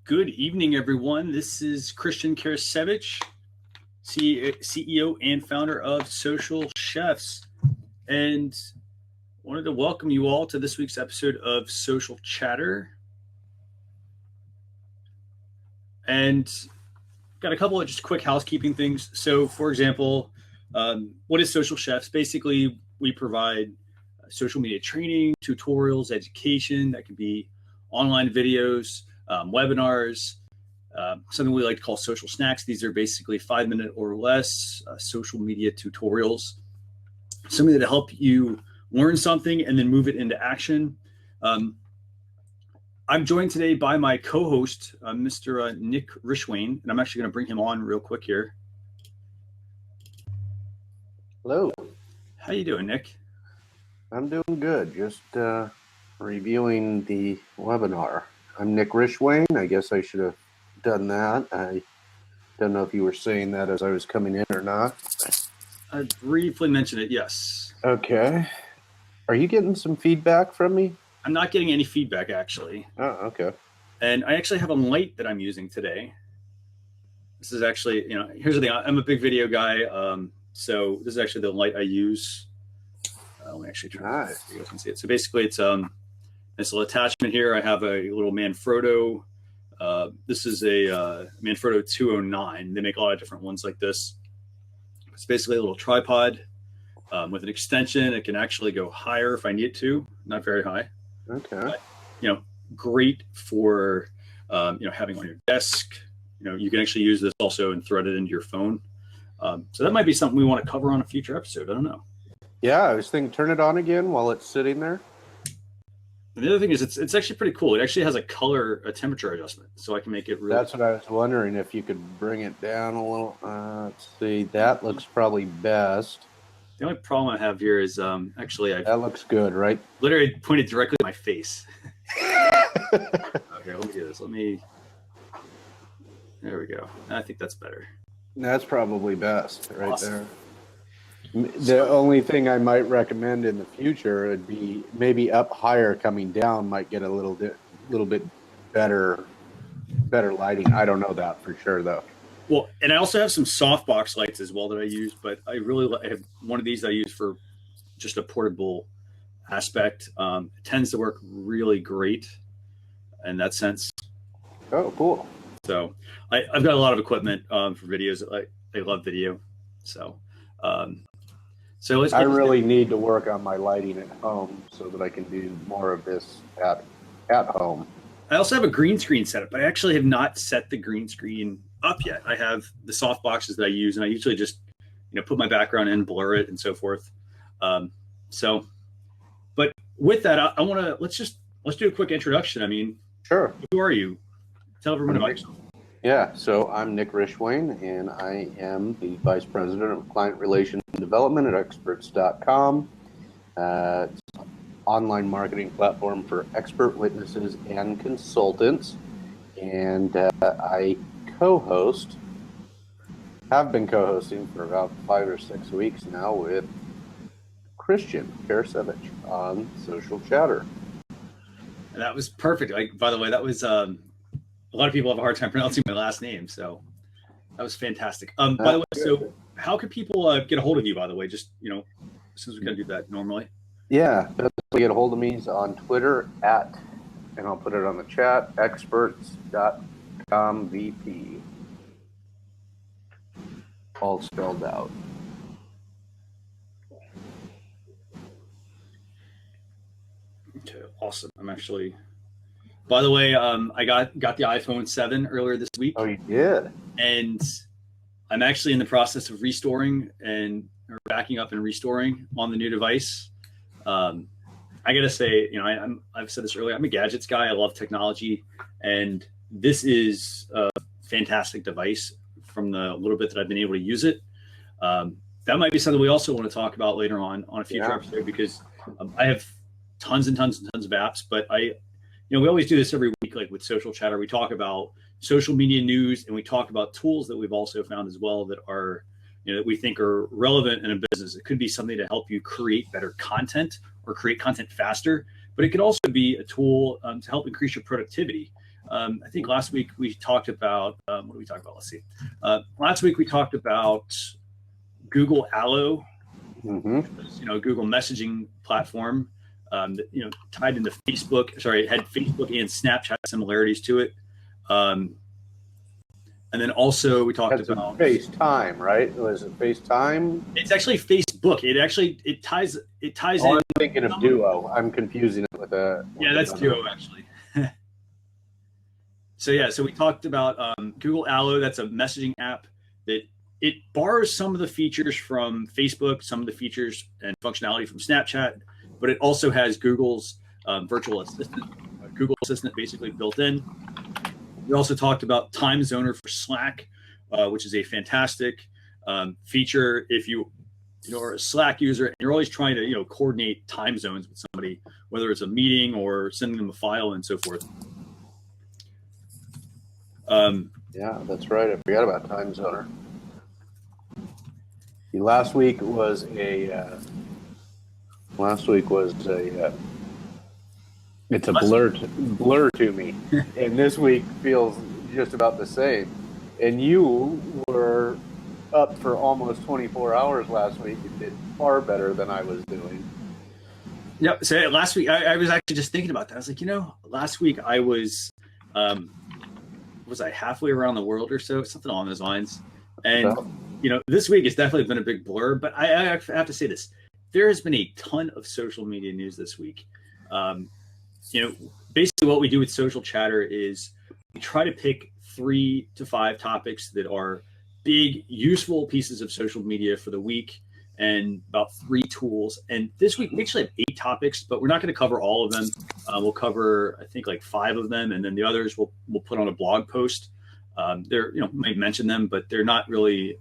Good evening, everyone. This is Christian Karasevich, CEO and founder of Social Chefs, and wanted to welcome you all to this week's episode of Social Chatter. And got a couple of just quick housekeeping things. So, for example, what is Social Chefs? Basically, we provide social media training, tutorials, education. That could be online videos, webinars, something we like to call social snacks. These are basically 5-minute or less social media tutorials, something to help you learn something and then move it into action. I'm joined today by my co-host, Mr. Nick Rishwain, and I'm actually going to bring him on real quick here. Hello. How you doing, Nick? I'm doing good. Just reviewing the webinar. I'm Nick Rishwain. I guess I should have done that. I don't know if you were saying that as I was coming in or not. I briefly mentioned it, yes. Okay. Are you getting some feedback from me? I'm not getting any feedback, actually. Oh, okay. And I actually have a light that I'm using today. This is actually, here's the thing. I'm a big video guy, so this is actually the light I use. Let me actually try Nice. so you guys can see it. So basically, it's this little attachment here. I have a little Manfrotto. This is a Manfrotto 209. They make a lot of different ones like this. It's basically a little tripod with an extension. It can actually go higher if I need to, not very high. Okay. But, great for having on your desk. You can actually use this also and thread it into your phone. So that might be something we want to cover on a future episode. I don't know. Yeah, I was thinking turn it on again while it's sitting there. And the other thing is it's actually pretty cool. It actually has a temperature adjustment, so I can make it really. That's what I was wondering, if you could bring it down a little. Let's see. That looks probably best. The only problem I have here is that looks good, right? Literally pointed directly at my face. Okay, let me do this. There we go. I think that's better. That's probably best right Awesome. there. The only thing I might recommend in the future would be maybe up higher, coming down might get a little bit better lighting. I don't know that for sure though. Well, and I also have some softbox lights as well that I use, but I have one of these that I use for just a portable aspect. It tends to work really great in that sense. Oh, cool. So I've got a lot of equipment for videos. I love video. So let's. I really need to work on my lighting at home so that I can do more of this at home. I also have a green screen setup, but I actually have not set the green screen up yet. I have the soft boxes that I use, and I usually just put my background in, blur it, and so forth. But with that, I want to let's do a quick introduction. I mean, sure. Who are you? Tell everyone about yourself. Yeah, so I'm Nick Rishwain, and I am the Vice President of Client Relations and Development at Experts.com. It's an online marketing platform for expert witnesses and consultants. And I have been co-hosting for about 5 or 6 weeks now with Christian Karasevich on Social Chatter. And that was perfect. By the way, that was a lot of people have a hard time pronouncing my last name, so that was fantastic. By the way, so how can people get a hold of you? By the way, just since we can do that normally. Yeah, best way to get a hold of me is on Twitter and I'll put it on the chat, experts.com VP, all spelled out. Okay, awesome. I'm actually. By the way, I got the iPhone 7 earlier this week. Oh, you did? And I'm actually in the process of backing up and restoring on the new device. I gotta say, I've said this earlier. I'm a gadgets guy. I love technology, and this is a fantastic device. From the little bit that I've been able to use it, that might be something we also want to talk about later on a future episode, because I have tons and tons and tons of apps, but we always do this every week, like with Social Chatter. We talk about social media news, and we talk about tools that we've also found as well that are, that we think are relevant in a business. It could be something to help you create better content or create content faster, but it could also be a tool to help increase your productivity. I think last week we talked about, what did we talk about? Let's see. Last week we talked about Google Allo, Google messaging platform, that, tied into Facebook. Sorry, it had Facebook and Snapchat similarities to it. And then also we talked about FaceTime, right? Was it FaceTime? It's actually Facebook. It ties in. I'm thinking of Duo. I'm confusing it with a. Yeah, that's Duo actually. So we talked about Google Allo. That's a messaging app that it borrows some of the features from Facebook, some of the features and functionality from Snapchat, but it also has Google's virtual assistant, Google Assistant basically built in. We also talked about Time Zoner for Slack, which is a fantastic feature if you are a Slack user and you're always trying to coordinate time zones with somebody, whether it's a meeting or sending them a file and so forth. Yeah, that's right. I forgot about Time Zoner. Last week was a. It's a blur to me, and this week feels just about the same. And you were up for almost 24 hours last week and did far better than I was doing. Yeah. So last week I was actually just thinking about that. I was like, last week I was I halfway around the world or so, something along those lines. And this week has definitely been a big blur. But I have to say this: there has been a ton of social media news this week. Basically what we do with Social Chatter is we try to pick 3 to 5 topics that are big, useful pieces of social media for the week and about 3 tools. And this week we actually have 8 topics, but we're not going to cover all of them. We'll cover, I think, like 5 of them, and then the others we'll put on a blog post. They're, might mention them, but they're not really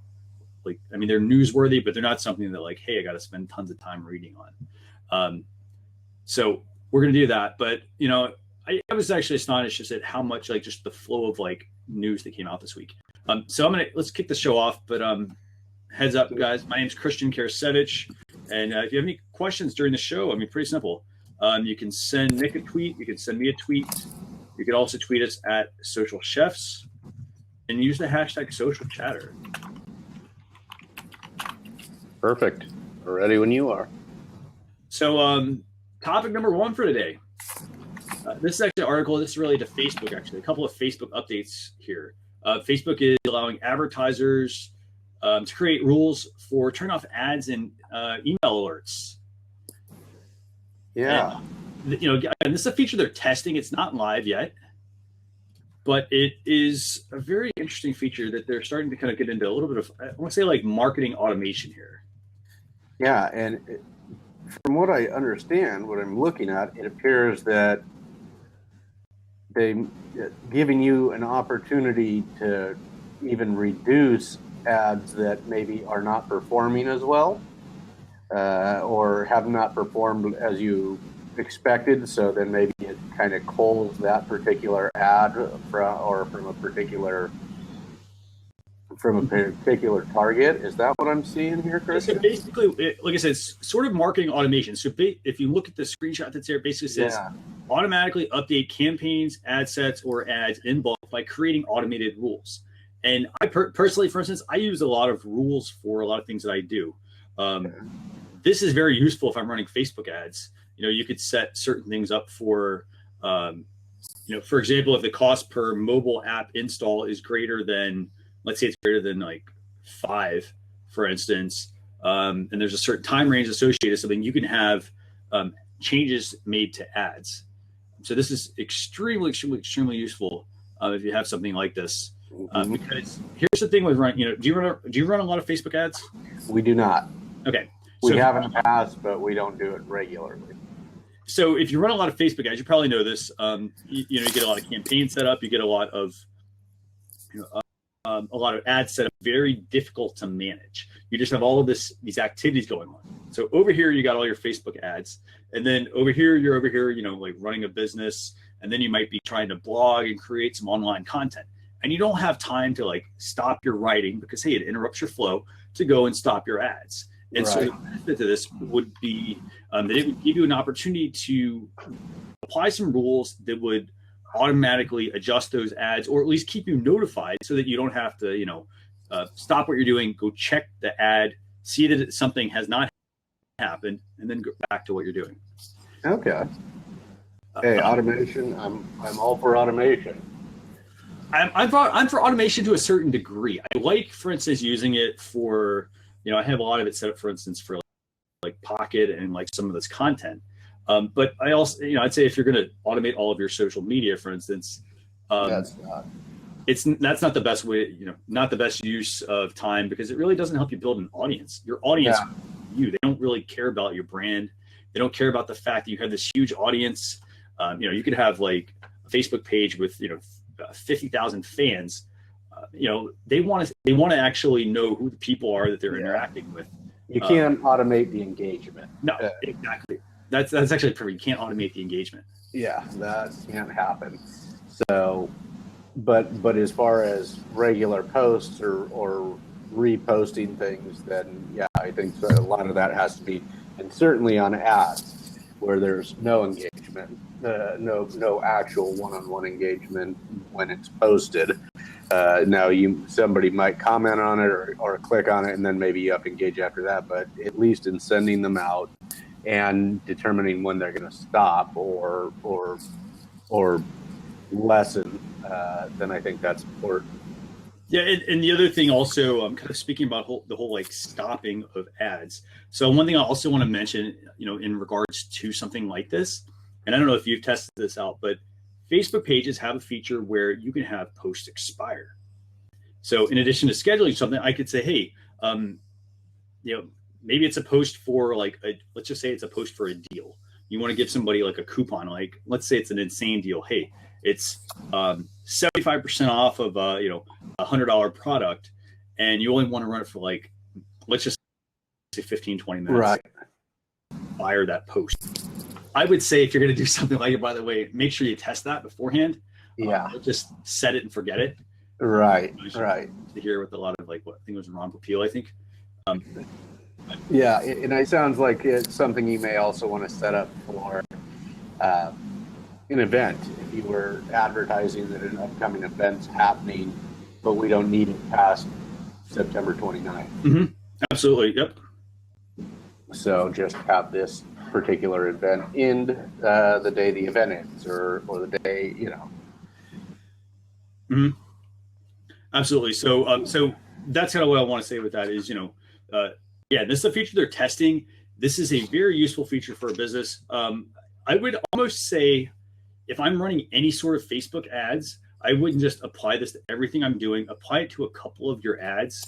they're newsworthy, but they're not something that like, hey, I got to spend tons of time reading on. So we're going to do that. But, I was actually astonished just at how much, just the flow of news that came out this week. So let's kick the show off, but heads up, guys, my name's Christian Karasevich. And if you have any questions during the show, pretty simple. You can send Nick a tweet. You can send me a tweet. You can also tweet us at Social Chefs and use the hashtag Social Chatter. Perfect. We're ready when you are. So topic number 1 for today. This is actually an article. This is related to Facebook, actually. A couple of Facebook updates here. Facebook is allowing advertisers to create rules for turn off ads and email alerts. Yeah. And this is a feature they're testing. It's not live yet, but it is a very interesting feature that they're starting to kind of get into a little bit of, I want to say, marketing automation here. Yeah, and from what I understand, what I'm looking at, it appears that they're giving you an opportunity to even reduce ads that maybe are not performing as well or have not performed as you expected. So then maybe it kind of culls that particular ad from a particular target. Is that what I'm seeing here, Chris? So basically, like I said, it's sort of marketing automation. So if you look at the screenshot that's there, it basically says automatically update campaigns, ad sets, or ads in bulk by creating automated rules. And I personally, for instance, I use a lot of rules for a lot of things that I do. This is very useful if I'm running Facebook ads. You could set certain things up for, for example, if the cost per mobile app install is greater than, let's say it's greater than 5, for instance, and there's a certain time range associated with something, you can have changes made to ads. So this is extremely, extremely, extremely useful if you have something like this. Because here's the thing with running, do you run a lot of Facebook ads? We do not. Okay. We have in the past, but we don't do it regularly. So if you run a lot of Facebook ads, you probably know this. You get a lot of campaigns set up. You get a lot of ads set up, very difficult to manage. You just have all of these activities going on. So over here, you got all your Facebook ads. And then over here, you're running a business. And then you might be trying to blog and create some online content. And you don't have time to stop your writing because, hey, it interrupts your flow to go and stop your ads. And so the benefit to this would be that it would give you an opportunity to apply some rules that would automatically adjust those ads, or at least keep you notified so that you don't have to, stop what you're doing, go check the ad, see that something has not happened, and then go back to what you're doing. Okay. Hey, automation. I'm all for automation. I'm for automation to a certain degree. I like, for instance, using it for, I have a lot of it set up, for instance, for like Pocket and like some of this content. But I also, I'd say if you're going to automate all of your social media, for instance, that's not the best way, not the best use of time, because it really doesn't help you build an audience. Your audience, they don't really care about your brand. They don't care about the fact that you have this huge audience. You could have like a Facebook page with, 50,000 fans. They want to actually know who the people are that they're interacting with. You can't automate the engagement. No, exactly. That's actually perfect. You can't automate the engagement. Yeah, that can't happen. So, but as far as regular posts or reposting things, then yeah, I think a lot of that has to be, and certainly on ads where there's no engagement, no actual one-on-one engagement when it's posted. Now somebody might comment on it or click on it, and then maybe you engage after that. But at least in sending them out and determining when they're going to stop or lessen, then I think that's important. Yeah, and the other thing also, I'm kind of speaking about the whole like stopping of ads. So one thing I also want to mention, in regards to something like this, and I don't know if you've tested this out, but Facebook pages have a feature where you can have posts expire. So in addition to scheduling something, I could say, hey, maybe it's a post for like, let's just say it's a post for a deal. You want to give somebody like a coupon, like let's say it's an insane deal. Hey, it's 75% off of $100 product, and you only want to run it for like, let's just say 15, 20 minutes. Right. Fire that post. I would say if you're going to do something like it, by the way, make sure you test that beforehand. Yeah. Just set it and forget it. Right. Right. To hear with a lot of like what I think it was Ron Popeil, I think. Yeah, and it sounds like it's something you may also want to set up for an event. If you were advertising that an upcoming event's happening, but we don't need it past September 29th. Mm-hmm. Absolutely. Yep. So just have this particular event end the day the event ends, or the day, Mm-hmm. Absolutely. So that's kind of what I want to say with that is, this is a feature they're testing. This is a very useful feature for a business. I would almost say if I'm running any sort of Facebook ads, I wouldn't just apply this to everything I'm doing. Apply it to a couple of your ads.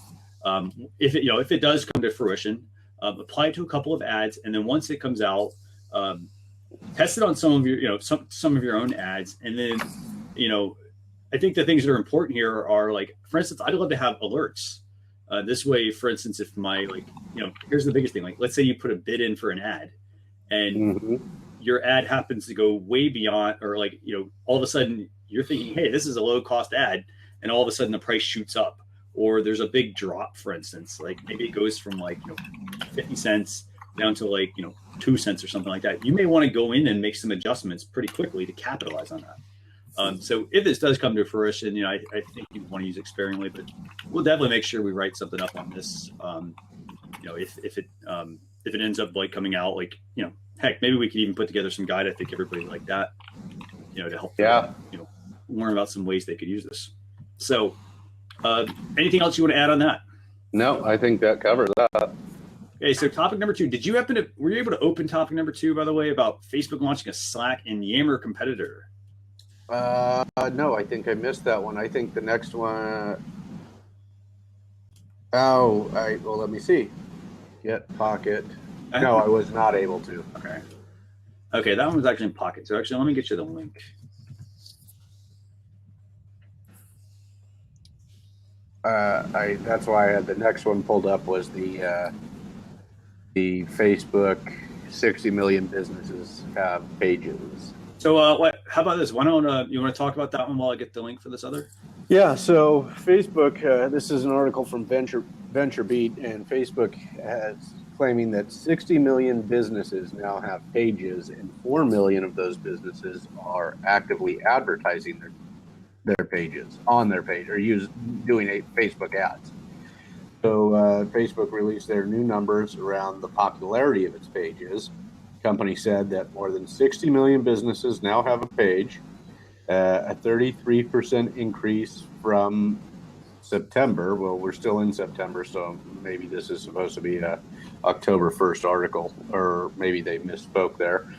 If it does come to fruition, apply it to a couple of ads, and then once it comes out, test it on some of your, some of your own ads, and then, I think the things that are important here are like, for instance, I'd love to have alerts. This way, for instance, if my here's the biggest thing. Like, let's say you put a bid in for an ad, and your ad happens to go way beyond, or like, all of a sudden you're thinking, hey, this is a low cost ad, and all of a sudden the price shoots up, or there's a big drop, for instance, like maybe it goes from like 50 cents down to like 2 cents or something like that. You may want to go in and make some adjustments pretty quickly to capitalize on that. So if this does come to fruition, I think you want to use it sparingly, but we'll definitely make sure we write something up on this. If it ends up like coming out, like, heck, maybe we could even put together some guide. I think everybody like that, to help them, learn about some ways they could use this. So anything else you want to add on that? No, I think that covers that. Okay, so topic number 2. Were you able to open topic number 2, by the way, about Facebook launching a Slack and Yammer competitor? No, I think I missed that one. I think the next one. Well, let me see. Get Pocket. No, I was not able to. Okay, that one was actually in Pocket. So actually, let me get you the link. That's why I had the next one pulled up, was the Facebook 60 million businesses have pages. So how about this? Why don't you want to talk about that one while I get the link for this other? Yeah, so Facebook, this is an article from VentureBeat, and Facebook has claiming that 60 million businesses now have pages, and 4 million of those businesses are actively advertising their pages on their page or doing Facebook ads. So Facebook released their new numbers around the popularity of its pages. The company said that more than 60 million businesses now have a page, a 33% increase from September. Well, we're still in September, so maybe this is supposed to be a October 1st article, or maybe they misspoke there.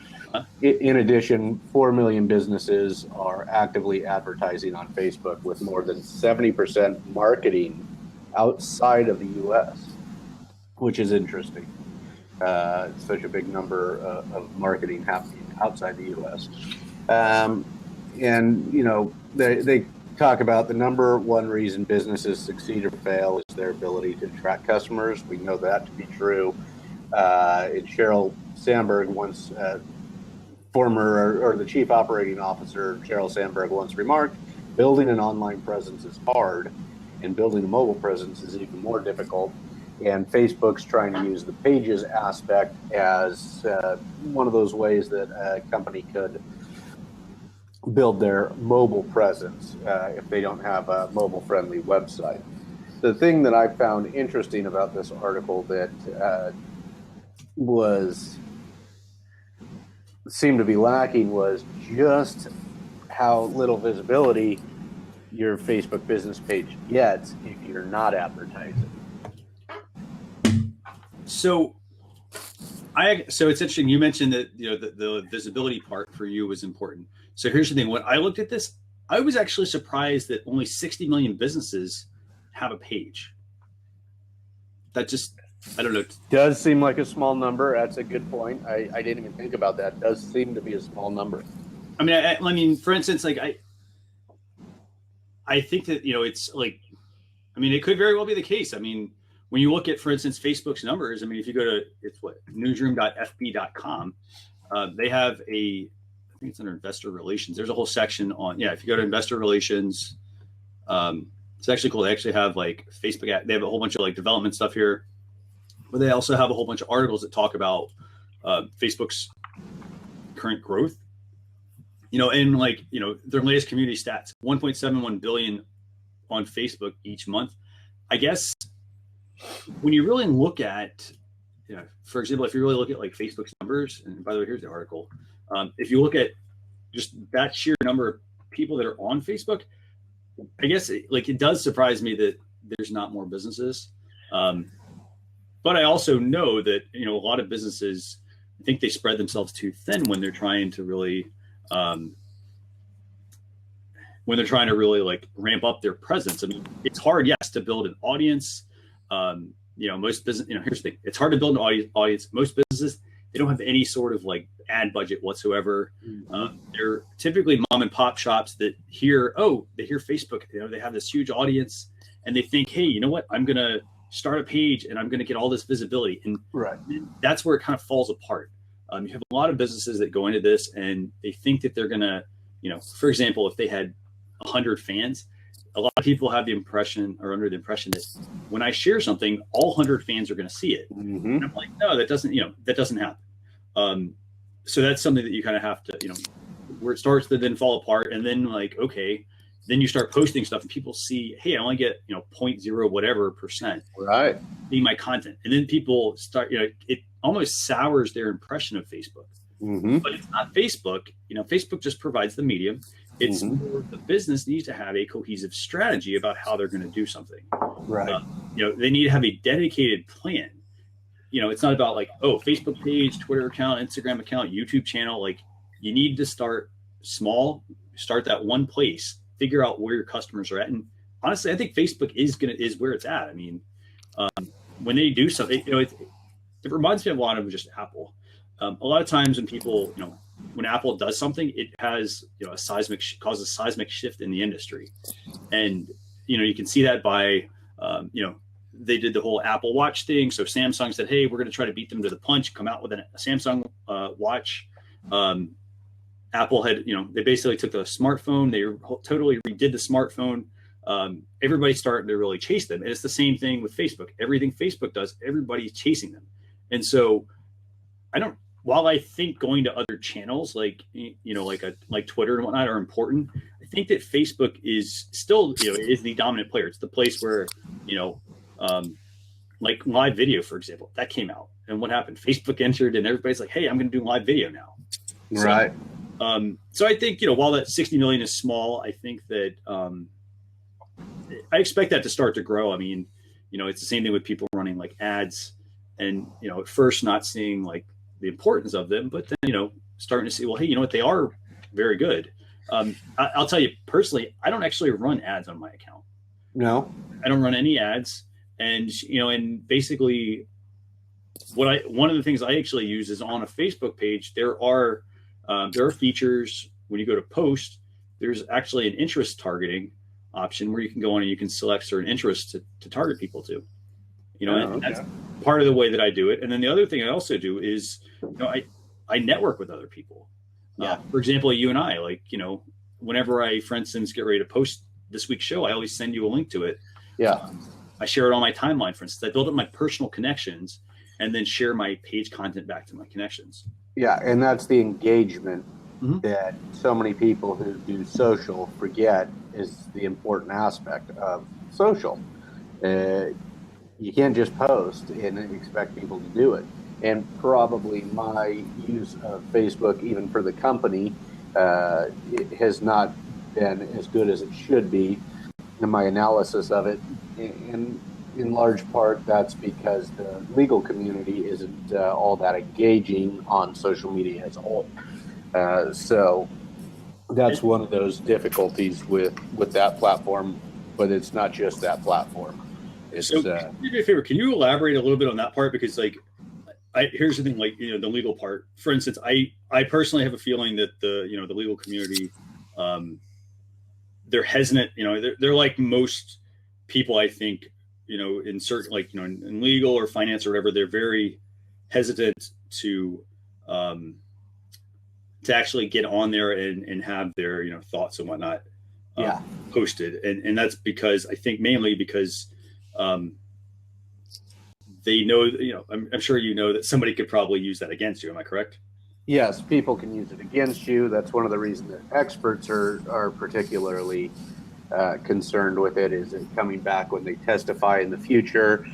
In addition, 4 million businesses are actively advertising on Facebook, with more than 70% marketing outside of the U.S., which is interesting. Such a big number of marketing happening outside the U.S. And, you know, they talk about the number one reason businesses succeed or fail is their ability to attract customers. We know that to be true. And Sheryl Sandberg once, the chief operating officer, Sheryl Sandberg, once remarked, building an online presence is hard, and building a mobile presence is even more difficult. And Facebook's trying to use the pages aspect as one of those ways that a company could build their mobile presence if they don't have a mobile-friendly website. The thing that I found interesting about this article that seemed to be lacking was just how little visibility your Facebook business page gets if you're not advertising. So it's interesting. You mentioned that, you know, the visibility part for you was important. So here's the thing. When I looked at this, I was actually surprised that only 60 million businesses have a page. That just, I don't know. Does seem like a small number. That's a good point. I didn't even think about that. It does seem to be a small number. I mean, for instance, like I think that, you know, it's like, I mean, it could very well be the case. I mean, when you look at, for instance, Facebook's numbers, I mean, if you go to, it's newsroom.fb.com, they have I think it's under investor relations. There's a whole section on, if you go to investor relations, it's actually cool. They actually have like Facebook, they have a whole bunch of like development stuff here, but they also have a whole bunch of articles that talk about Facebook's current growth. You know, and like, you know, their latest community stats, 1.71 billion on Facebook each month. I guess when you really look at, you know, for example, if you really look at like Facebook's numbers, and by the way, here's the article. If you look at just that sheer number of people that are on Facebook, I guess it does surprise me that there's not more businesses. But I also know that, you know, a lot of businesses, I think they spread themselves too thin when they're trying to really, like ramp up their presence. I mean, it's hard, yes, to build an audience. You know, most business, you know, here's the thing. It's hard to build an audience. Most businesses, they don't have any sort of like ad budget whatsoever. They're typically mom and pop shops that hear Facebook, you know, they have this huge audience and they think, hey, you know what? I'm going to start a page and I'm going to get all this visibility. And that's where it kind of falls apart. You have a lot of businesses that go into this and they think that they're going to, you know, for example, if they had 100 fans, a lot of people have the impression or under the impression that when I share something, all 100 fans are going to see it. Mm-hmm. And I'm like, no, that doesn't happen. So that's something that you kind of have to, you know, where it starts to then fall apart. And then like, okay, then you start posting stuff and people see, hey, I only get, you know, 0.0 whatever % right being my content. And then people start, you know, it almost sours their impression of Facebook. Mm-hmm. But it's not Facebook. You know, Facebook just provides the medium. It's the business needs to have a cohesive strategy about how they're going to do something. Right. You know, they need to have a dedicated plan. You know, it's not about like, oh, Facebook page, Twitter account, Instagram account, YouTube channel. Like, you need to start small, start that one place, figure out where your customers are at. And honestly, I think Facebook is where it's at. I mean, when they do something, you know, it reminds me of a lot of just Apple. A lot of times when people, you know, when Apple does something, it has, you know, causes a seismic shift in the industry. And, you know, you can see that by, you know, they did the whole Apple Watch thing. So Samsung said, hey, we're going to try to beat them to the punch, come out with a Samsung watch. Apple had, you know, they basically took the smartphone, they totally redid the smartphone. Everybody's starting to really chase them. And it's the same thing with Facebook. Everything Facebook does, everybody's chasing them. And so while I think going to other channels like, like Twitter and whatnot are important, I think that Facebook is still, is the dominant player. It's the place where, like live video, for example, that came out. And what happened? Facebook entered and everybody's like, hey, I'm going to do live video now. Right. So I think, while that 60 million is small, I think that I expect that to start to grow. I mean, it's the same thing with people running like ads and, at first not seeing like the importance of them, but then, starting to see, well, hey, you know what? They are very good. I'll tell you personally, I don't actually run ads on my account. No, I don't run any ads. And, and basically one of the things I actually use is on a Facebook page, there are features when you go to post, there's actually an interest targeting option where you can go on and you can select certain interests to target people to, and that's part of the way that I do it. And then the other thing I also do is, I network with other people. For example, you and I, like, whenever I, for instance, get ready to post this week's show, I always send you a link to it. Yeah. I share it on my timeline, for instance. I build up my personal connections and then share my page content back to my connections. Yeah, and that's the engagement that so many people who do social forget is the important aspect of social. You can't just post and expect people to do it. And probably my use of Facebook, even for the company, it has not been as good as it should be in my analysis of it. And in large part, that's because the legal community isn't all that engaging on social media as a whole. So that's one of those difficulties with that platform, but it's not just that platform. So can you do me a favor? Can you elaborate a little bit on that part? Because like, here's the thing, like, the legal part, for instance, I personally have a feeling that the legal community, they're hesitant, they're like most people, I think, in certain, like, in legal or finance or whatever, they're very hesitant to actually get on there and have their, thoughts and whatnot posted. And that's because I think mainly because they know, I'm sure that somebody could probably use that against you. Am I correct? Yes, people can use it against you. That's one of the reasons that experts are particularly concerned with it, is it coming back when they testify in the future.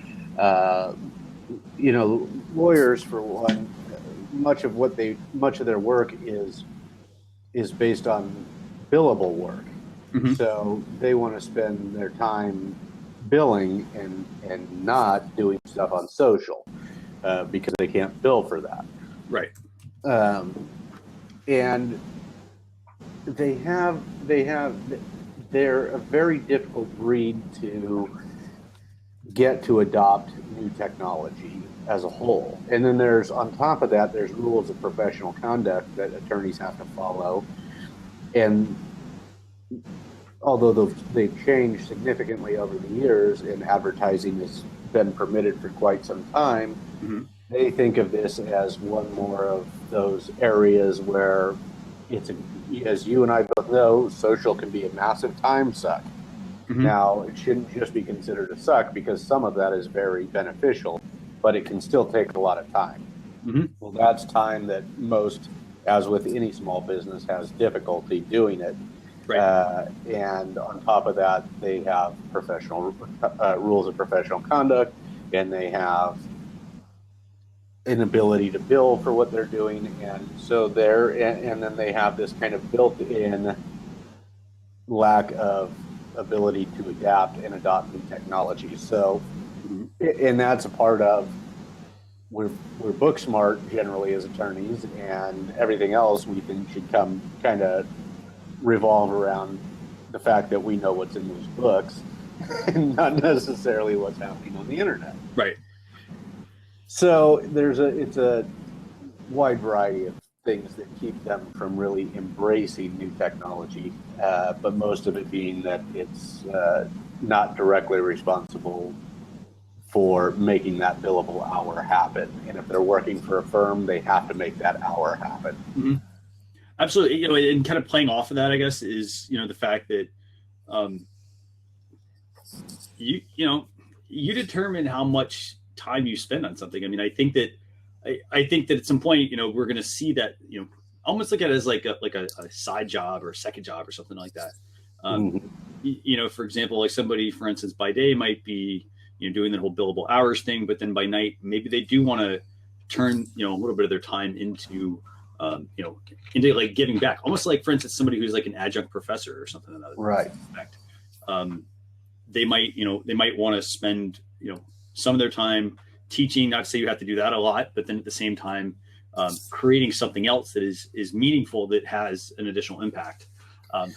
Lawyers, for one, much of their work is based on billable work. So they want to spend their time billing and not doing stuff on social because they can't bill for that. Right. And they're a very difficult breed to get to adopt new technology as a whole. And then on top of that, there's rules of professional conduct that attorneys have to follow. And although they've changed significantly over the years and advertising has been permitted for quite some time, they think of this as one more of those areas where as you and I both know, social can be a massive time suck. Now, it shouldn't just be considered a suck because some of that is very beneficial, but it can still take a lot of time. Well, that's time that most, as with any small business, has difficulty doing it. Right. And on top of that, they have professional rules of professional conduct, and they have an ability to bill for what they're doing, and so and then they have this kind of built-in lack of ability to adapt and adopt new technology. So, and that's a part of we're book smart generally as attorneys, and everything else we think should come kind of revolve around the fact that we know what's in those books and not necessarily what's happening on the internet. Right. So it's a wide variety of things that keep them from really embracing new technology, but most of it being that it's not directly responsible for making that billable hour happen. And if they're working for a firm, they have to make that hour happen. Absolutely. And kind of playing off of that, I guess, is, the fact that you determine how much time you spend on something. I mean, I think that I think that at some point, we're going to see that, almost look at it as like a side job or a second job or something like that. For example, like somebody, for instance, by day might be, doing the whole billable hours thing, but then by night, maybe they do want to turn, a little bit of their time into, into like giving back, almost like, for instance, somebody who's like an adjunct professor or something. Right. They might want to spend, some of their time teaching, not to say you have to do that a lot, but then at the same time, creating something else that is meaningful, that has an additional impact.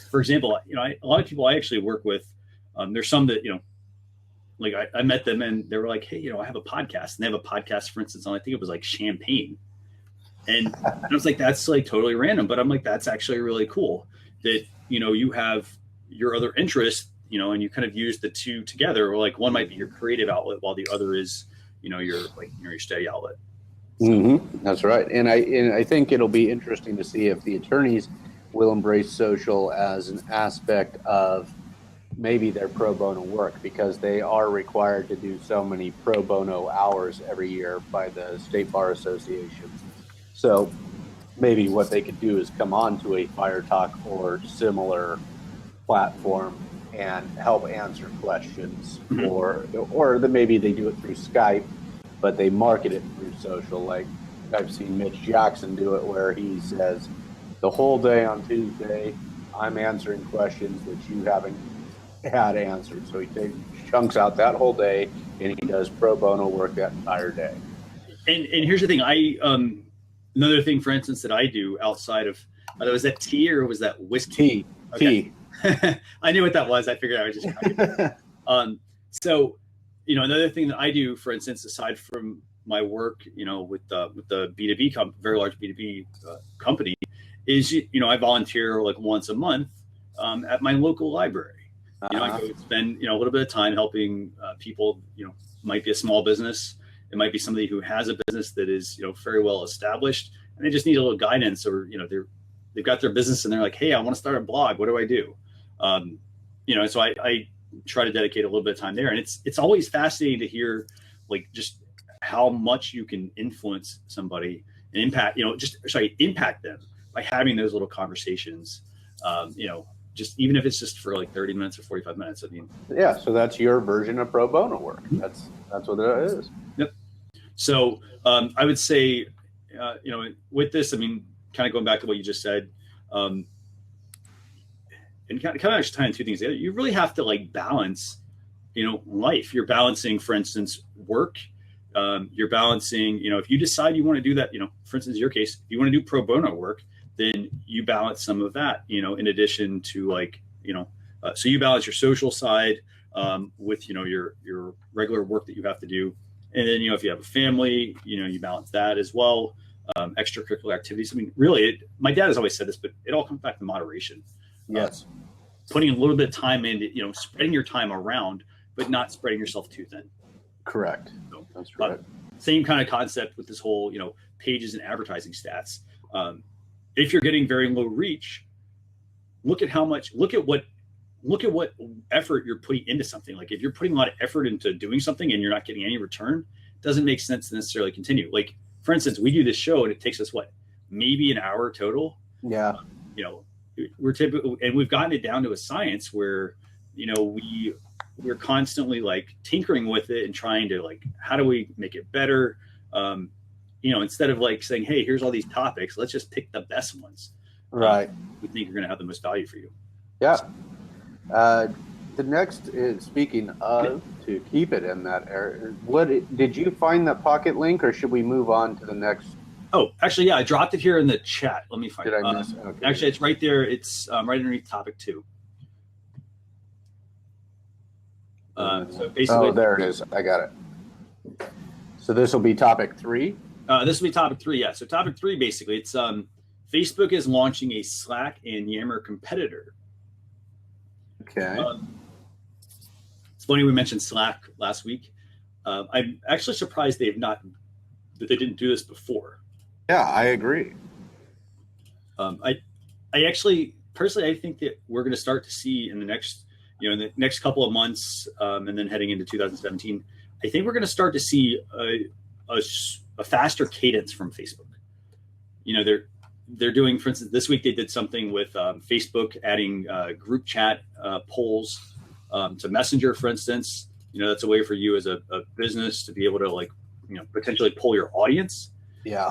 For example, a lot of people I actually work with, there's some that, like I met them and they were like, hey, I have a podcast, and they have a podcast, for instance, on, I think it was like champagne. And I was like, that's like totally random, but I'm like, that's actually really cool that, you have your other interest, and you kind of use the two together, or like one might be your creative outlet while the other is, your study outlet. So. That's right. And I think it'll be interesting to see if the attorneys will embrace social as an aspect of maybe their pro bono work, because they are required to do so many pro bono hours every year by the State Bar Association. So maybe what they could do is come on to a Fire Talk or similar platform and help answer questions, or then maybe they do it through Skype, but they market it through social. Like I've seen Mitch Jackson do it, where he says, the whole day on Tuesday, I'm answering questions that you haven't had answered. So he chunks out that whole day, and he does pro bono work that entire day. And here's the thing, another thing, for instance, that I do outside of, was that tea or was that whiskey? Tea. I knew what that was. I figured I would just. So, another thing that I do, for instance, aside from my work, with the B2B very large B2B company, is I volunteer like once a month at my local library. I go spend a little bit of time helping people. Might be a small business. It might be somebody who has a business that is very well established, and they just need a little guidance, or they've got their business and they're like, hey, I want to start a blog. What do I do? So I try to dedicate a little bit of time there, and it's always fascinating to hear like just how much you can influence somebody and impact them by having those little conversations. Just even if it's just for like 30 minutes or 45 minutes. I mean, yeah. So that's your version of pro bono work. That's what it is. Yep. So I would say, with this, I mean, kind of going back to what you just said, and kind of actually tying two things together, you really have to like balance, life. You're balancing, for instance, work. You're balancing, if you decide you want to do that, for instance, in your case, if you want to do pro bono work, then you balance some of that, in addition to like, so you balance your social side with, your regular work that you have to do. And then, if you have a family, you balance that as well. Extracurricular activities. I mean, really, my dad has always said this, but it all comes back to moderation. Yes. Putting a little bit of time into, spreading your time around, but not spreading yourself too thin. Correct. So, that's right. Same kind of concept with this whole, pages and advertising stats. If you're getting very low reach, look at what effort you're putting into something. Like if you're putting a lot of effort into doing something and you're not getting any return, it doesn't make sense to necessarily continue. Like, for instance, we do this show and it takes us maybe an hour total. Yeah. We're typically, and we've gotten it down to a science where, we're constantly like tinkering with it and trying to like, how do we make it better? Instead of like saying, hey, here's all these topics, let's just pick the best ones. Right. We think are going to have the most value for you. Yeah. The next is, speaking of, to keep it in that area, did you find that pocket link, or should we move on to the next? Oh, actually, yeah, I dropped it here in the chat. Let me find it. Did I miss it? Okay. Actually, it's right there. It's right underneath topic 2. So basically, there it is. I got it. So this will be topic 3. This will be topic 3. Yeah. So topic 3, basically, it's Facebook is launching a Slack and Yammer competitor. Okay. It's funny we mentioned Slack last week. I'm actually surprised that they didn't do this before. Yeah, I agree. I actually personally, I think that we're going to start to see in the next couple of months, and then heading into 2017, I think we're going to start to see a faster cadence from Facebook. They're doing, for instance, this week they did something with Facebook adding group chat polls to Messenger, for instance. That's a way for you as a business to be able to potentially poll your audience. Yeah.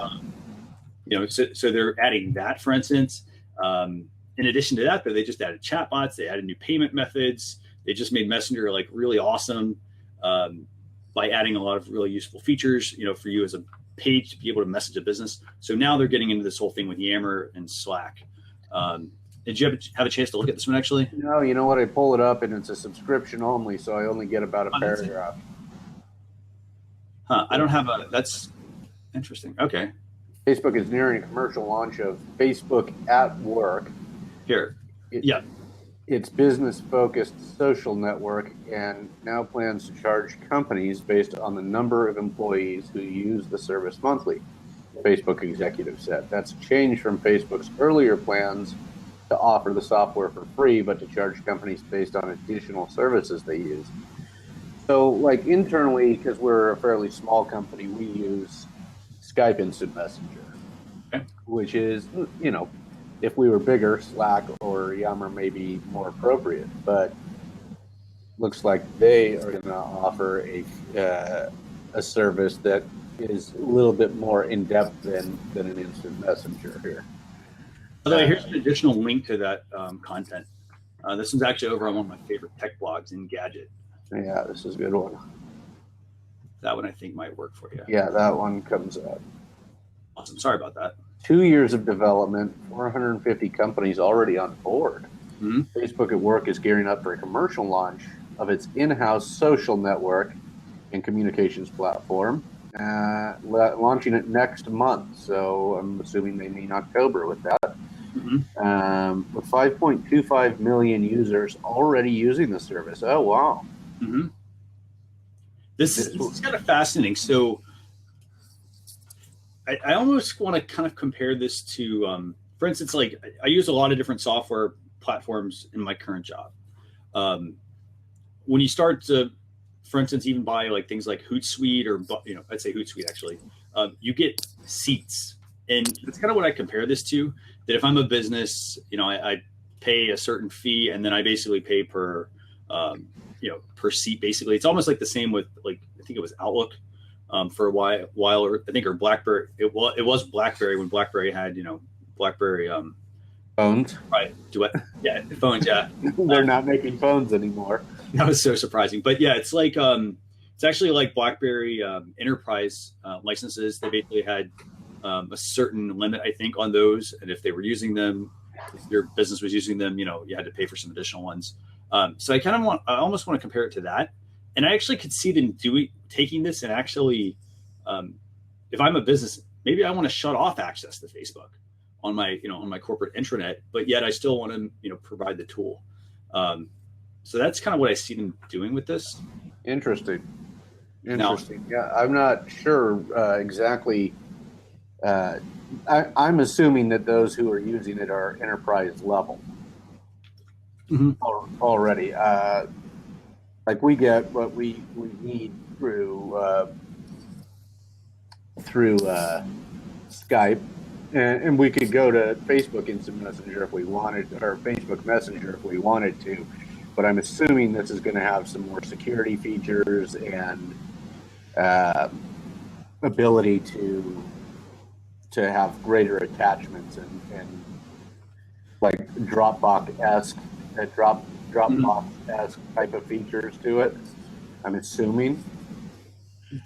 So they're adding that, for instance. In addition to that, though, they just added chatbots. They added new payment methods. They just made Messenger really awesome by adding a lot of really useful features, for you as a page to be able to message a business. So now they're getting into this whole thing with Yammer and Slack. Did you have a chance to look at this one, actually? No, you know what? I pull it up and it's a subscription only, so I only get about a paragraph. I don't have that's interesting. Okay. Facebook is nearing a commercial launch of Facebook at Work. Here. Its business-focused social network, and now plans to charge companies based on the number of employees who use the service monthly, Facebook executive said. That's a change from Facebook's earlier plans to offer the software for free, but to charge companies based on additional services they use. So, internally, because we're a fairly small company, we use Skype Instant Messenger, which is, if we were bigger, Slack or Yammer may be more appropriate, but looks like they are going to offer a service that is a little bit more in-depth than an instant messenger here. By the way, here's an additional link to that content. This one's actually over on one of my favorite tech blogs, Engadget. Yeah, this is a good one. That one I think might work for you. Yeah, that one comes up. Awesome. Sorry about that. 2 years of development, 450 companies already on board. Mm-hmm. Facebook at Work is gearing up for a commercial launch of its in-house social network and communications platform, launching it next month. So I'm assuming they mean October with that. Mm-hmm. With 5.25 million users already using the service. Oh, wow. Mm-hmm. This is kind of fascinating. So I almost want to kind of compare this to, for instance, I use a lot of different software platforms in my current job. When you start to, for instance, even buy things like Hootsuite or, I'd say Hootsuite actually, you get seats. And that's kind of what I compare this to, that if I'm a business, I pay a certain fee and then I basically pay per seat, basically. It's almost like the same with I think it was Outlook. For a while, or I think, or BlackBerry. It was BlackBerry when BlackBerry had, BlackBerry phones. Right. Yeah, phones. Yeah. They're not making phones anymore. That was so surprising. But yeah, it's it's actually like BlackBerry enterprise licenses. They basically had a certain limit, I think, on those, and if they were using them, if your business was using them, you had to pay for some additional ones. So I almost want to compare it to that. And I actually could see them taking this and actually, if I'm a business, maybe I want to shut off access to Facebook on my corporate intranet, but yet I still want to, provide the tool. So that's kind of what I see them doing with this. Interesting. Yeah, I'm not sure exactly. I'm assuming that those who are using it are enterprise level already. We get what we need through Skype, and we could go to Facebook Instant Messenger if we wanted, or Facebook Messenger if we wanted to. But I'm assuming this is going to have some more security features and ability to have greater attachments and Dropbox-esque type of features to it. I'm assuming.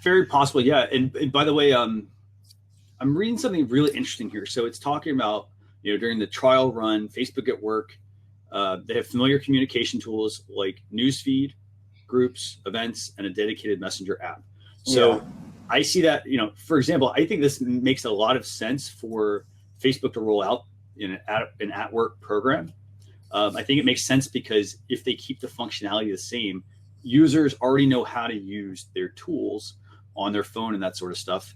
Very possible, yeah. And by the way, I'm reading something really interesting here. So it's talking about, during the trial run, Facebook at Work, they have familiar communication tools like newsfeed, groups, events, and a dedicated messenger app. So I see that, for example, I think this makes a lot of sense for Facebook to roll out in an at work program. I think it makes sense because if they keep the functionality the same, users already know how to use their tools on their phone and that sort of stuff.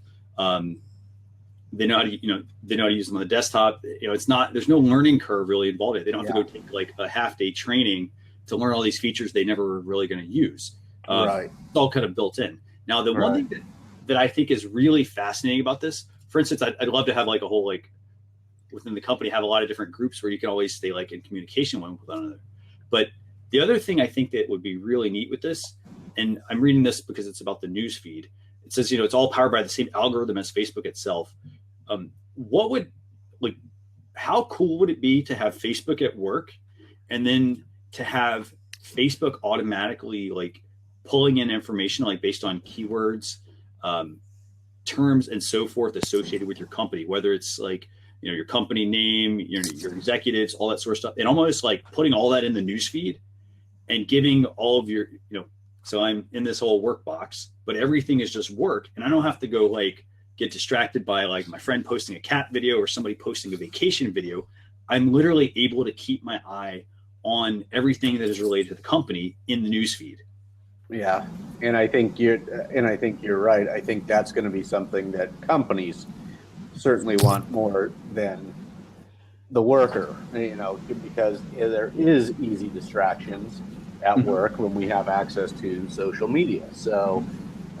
They know how to, they know how to use them on the desktop. There's no learning curve really involved. They don't have to go take a half-day training to learn all these features they never were really going to use. Right. It's all kind of built in. Now, the one thing that I think is really fascinating about this. For instance, I'd love to have like a whole, like within the company, have a lot of different groups where you can always stay like in communication one with another. But the other thing I think that would be really neat with this, and I'm reading this because it's about the news feed. It says, it's all powered by the same algorithm as Facebook itself. What would, like, how cool would it be to have Facebook at work and then to have Facebook automatically like pulling in information like based on keywords, terms and so forth associated with your company, whether it's like, your company name, your executives, all that sort of stuff, and almost like putting all that in the news feed and giving all of your, so I'm in this whole work box, but everything is just work. And I don't have to go like get distracted by like my friend posting a cat video or somebody posting a vacation video. I'm literally able to keep my eye on everything that is related to the company in the news feed. Yeah. And I think you're right. I think that's going to be something that companies certainly want more than the worker, because there is easy distractions at work when we have access to social media. So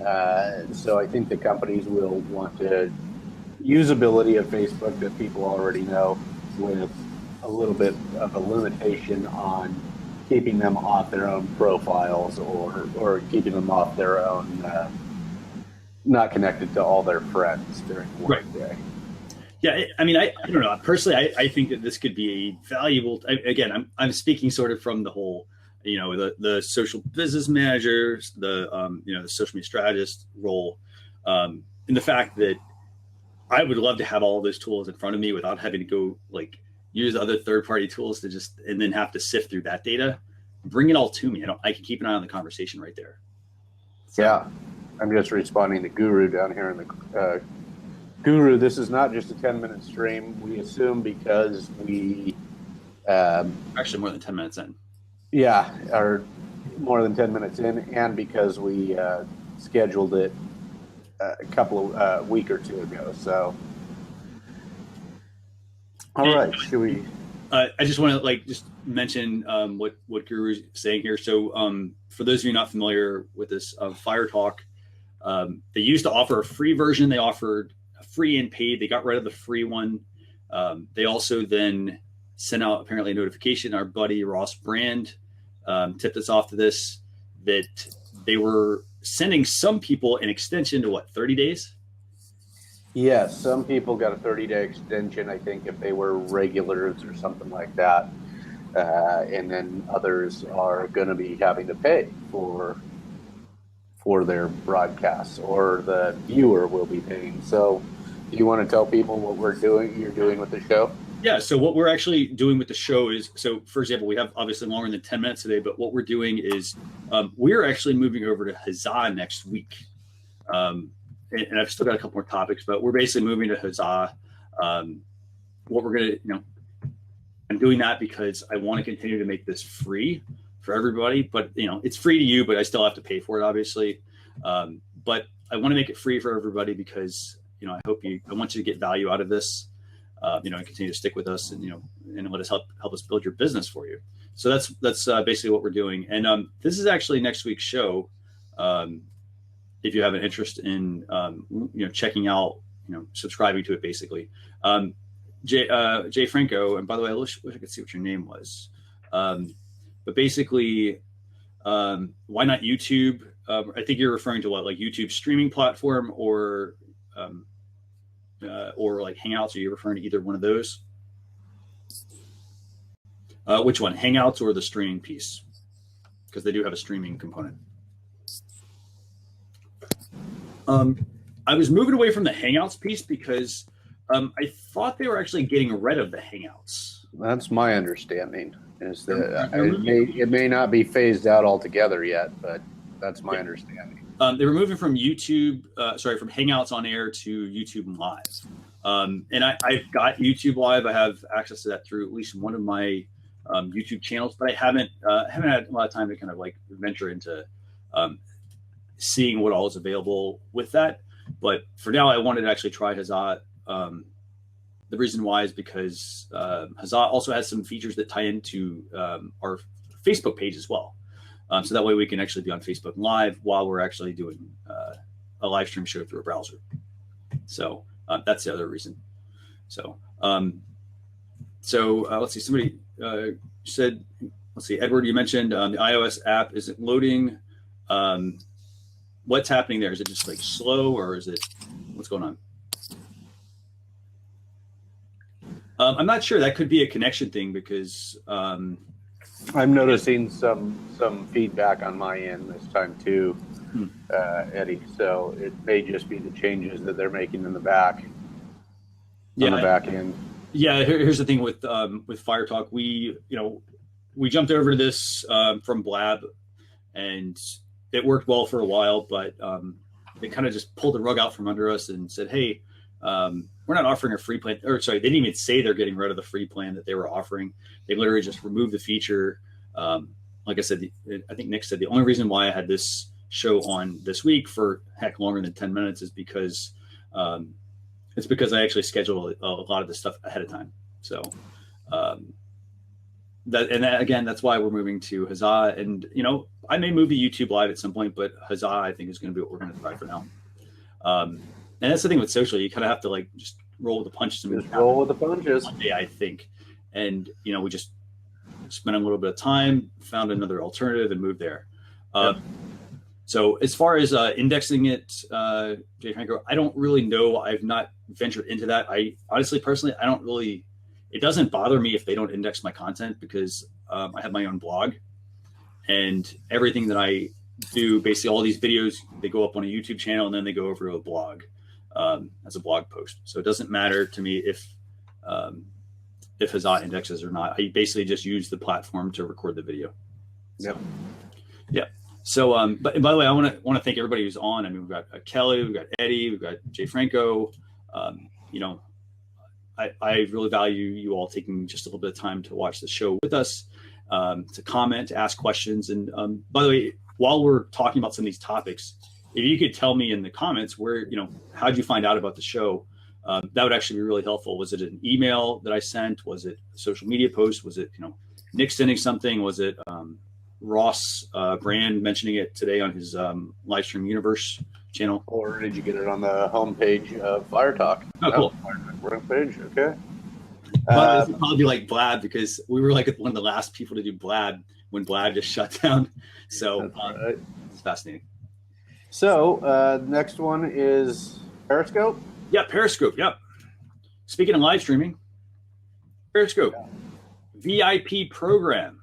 I think the companies will want to usability of Facebook that people already know, with a little bit of a limitation on keeping them off their own profiles or keeping them off their own, not connected to all their friends during the workday. Yeah, I mean, I don't know. Personally, I think that this could be a valuable. Again, I'm speaking sort of from the whole, the social business managers, the social media strategist role, and the fact that I would love to have all of those tools in front of me without having to go like use other third-party tools and then have to sift through that data. Bring it all to me. I can keep an eye on the conversation right there. So, yeah, I'm just responding to Guru down here in the. Guru, this is not just a 10-minute stream. We assume because we actually more than 10 minutes in. Yeah, or more than 10 minutes in, and because we scheduled it a week or two ago. So, all right, should we? I just want to just mention what Guru's saying here. So, for those of you not familiar with this, Fire Talk, they used to offer a free version. They offered free and paid. They got rid of the free one. They also then sent out apparently a notification. Our buddy Ross Brand tipped us off to this, that they were sending some people an extension to 30 days? Yes, some people got a 30-day extension, I think, if they were regulars or something like that. And then others are going to be having to pay for their broadcasts, or the viewer will be paying. So do you want to tell people what you're doing with the show? Yeah, so what we're actually doing with the show is, so for example, we have obviously longer than 10 minutes today, but what we're doing is we're actually moving over to Huzzah next week. And I've still got a couple more topics, but we're basically moving to Huzzah. What we're going to, I'm doing that because I want to continue to make this free for everybody, but it's free to you, but I still have to pay for it, obviously. But I want to make it free for everybody because, I want you to get value out of this, and continue to stick with us and, and let us help us build your business for you. So that's basically what we're doing. And this is actually next week's show. If you have an interest in, checking out, subscribing to it, basically. Jay Franco, and by the way, I wish I could see what your name was. But basically, why not YouTube? I think you're referring to like YouTube streaming platform or like Hangouts. Are you referring to either one of those? Which one, Hangouts or the streaming piece? Because they do have a streaming component. I was moving away from the Hangouts piece because I thought they were actually getting rid of the Hangouts. That's my understanding. Is that it may not be phased out altogether yet, but that's my understanding. They were moving from from Hangouts on Air to YouTube Live. And I've got YouTube Live. I have access to that through at least one of my YouTube channels, but I haven't had a lot of time to kind of like venture into seeing what all is available with that. But for now, I wanted to actually try Huzzah. The reason why is because Huzzah also has some features that tie into our Facebook page as well. So that way we can actually be on Facebook Live while we're actually doing a live stream show through a browser. So that's the other reason. So let's see. Somebody said, let's see, Edward, you mentioned the iOS app isn't loading. What's happening there? Is it just like slow, or is it, what's going on? I'm not sure. That could be a connection thing, because I'm noticing some feedback on my end this time too, Eddie. So it may just be the changes that they're making in the back, on the back end. Yeah, here's the thing with Fire Talk. We jumped over to this from Blab, and it worked well for a while, but they kind of just pulled the rug out from under us and said, hey, we're not offering a free plan. Or sorry, they didn't even say they're getting rid of the free plan that they were offering. They literally just removed the feature. Like I said, I think Nick said the only reason why I had this show on this week for heck longer than 10 minutes is because it's because I actually scheduled a lot of this stuff ahead of time. So again, that's why we're moving to Huzzah. And I may move to YouTube Live at some point, but Huzzah I think is going to be what we're going to try for now. And that's the thing with social. You kind of have to like just roll with the punches. Just roll with the punches. One day, I think. And, we just spent a little bit of time, found another alternative, and moved there. So as far as indexing it, Jay Franco, I don't really know. I've not ventured into that. I honestly, personally, I don't really, it doesn't bother me if they don't index my content, because I have my own blog, and everything that I do, basically all these videos, they go up on a YouTube channel and then they go over to a blog as a blog post. So it doesn't matter to me if Huzzah indexes or not. I basically just use the platform to record the video. Yep. Yeah. So, but by the way, I want to thank everybody who's on. I mean, we've got Kelly, we've got Eddie, we've got Jay Franco. I really value you all taking just a little bit of time to watch the show with us, to comment, to ask questions. And by the way, while we're talking about some of these topics, if you could tell me in the comments where, how'd you find out about the show? That would actually be really helpful. Was it an email that I sent? Was it a social media post? Was it, Nick sending something? Was it Ross Brand mentioning it today on his Livestream Universe channel? Or did you get it on the homepage of Fire Talk? Oh, cool. Homepage, okay. Well, this would probably be like Blab, because we were like one of the last people to do Blab when Blab just shut down. So right. It's fascinating. So next one is Periscope. Yeah, Periscope. Yep. Speaking of live streaming, Periscope VIP program.